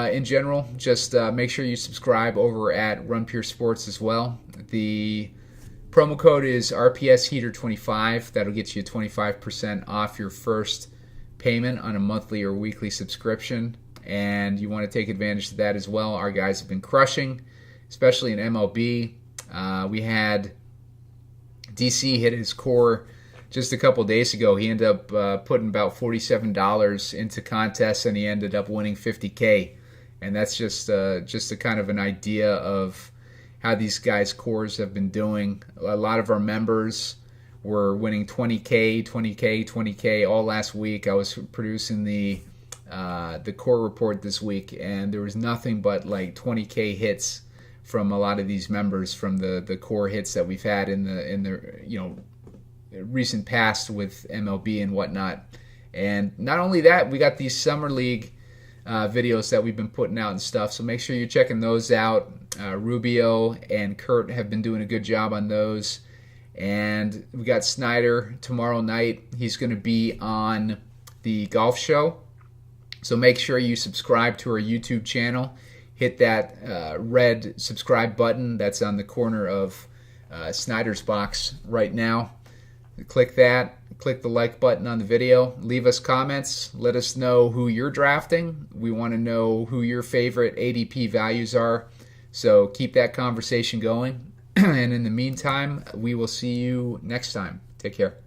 [SPEAKER 5] in general, just make sure you subscribe over at Run Pure Sports as well. The promo code is RPSHeater25. That'll get you 25% off your first payment on a monthly or weekly subscription. And you want to take advantage of that as well. Our guys have been crushing, especially in MLB. We had DC hit his core just a couple days ago. He ended up putting about $47 into contests, and he ended up winning $50K. And that's just a kind of an idea of how these guys' cores have been doing. A lot of our members were winning 20K all last week. I was producing the core report this week, and there was nothing but 20K hits from a lot of these members from the core hits that we've had in the recent past with MLB and whatnot. And not only that, we got these summer league videos that we've been putting out and stuff, so make sure you're checking those out. Rubio and Kurt have been doing a good job on those. And we got Snyder tomorrow night. He's going to be on the golf show, so make sure you subscribe to our YouTube channel. Hit that red subscribe button that's on the corner of Snyder's Box right now. Click that. Click the like button on the video. Leave us comments. Let us know who you're drafting. We want to know who your favorite ADP values are. So keep that conversation going. And in the meantime, we will see you next time. Take care.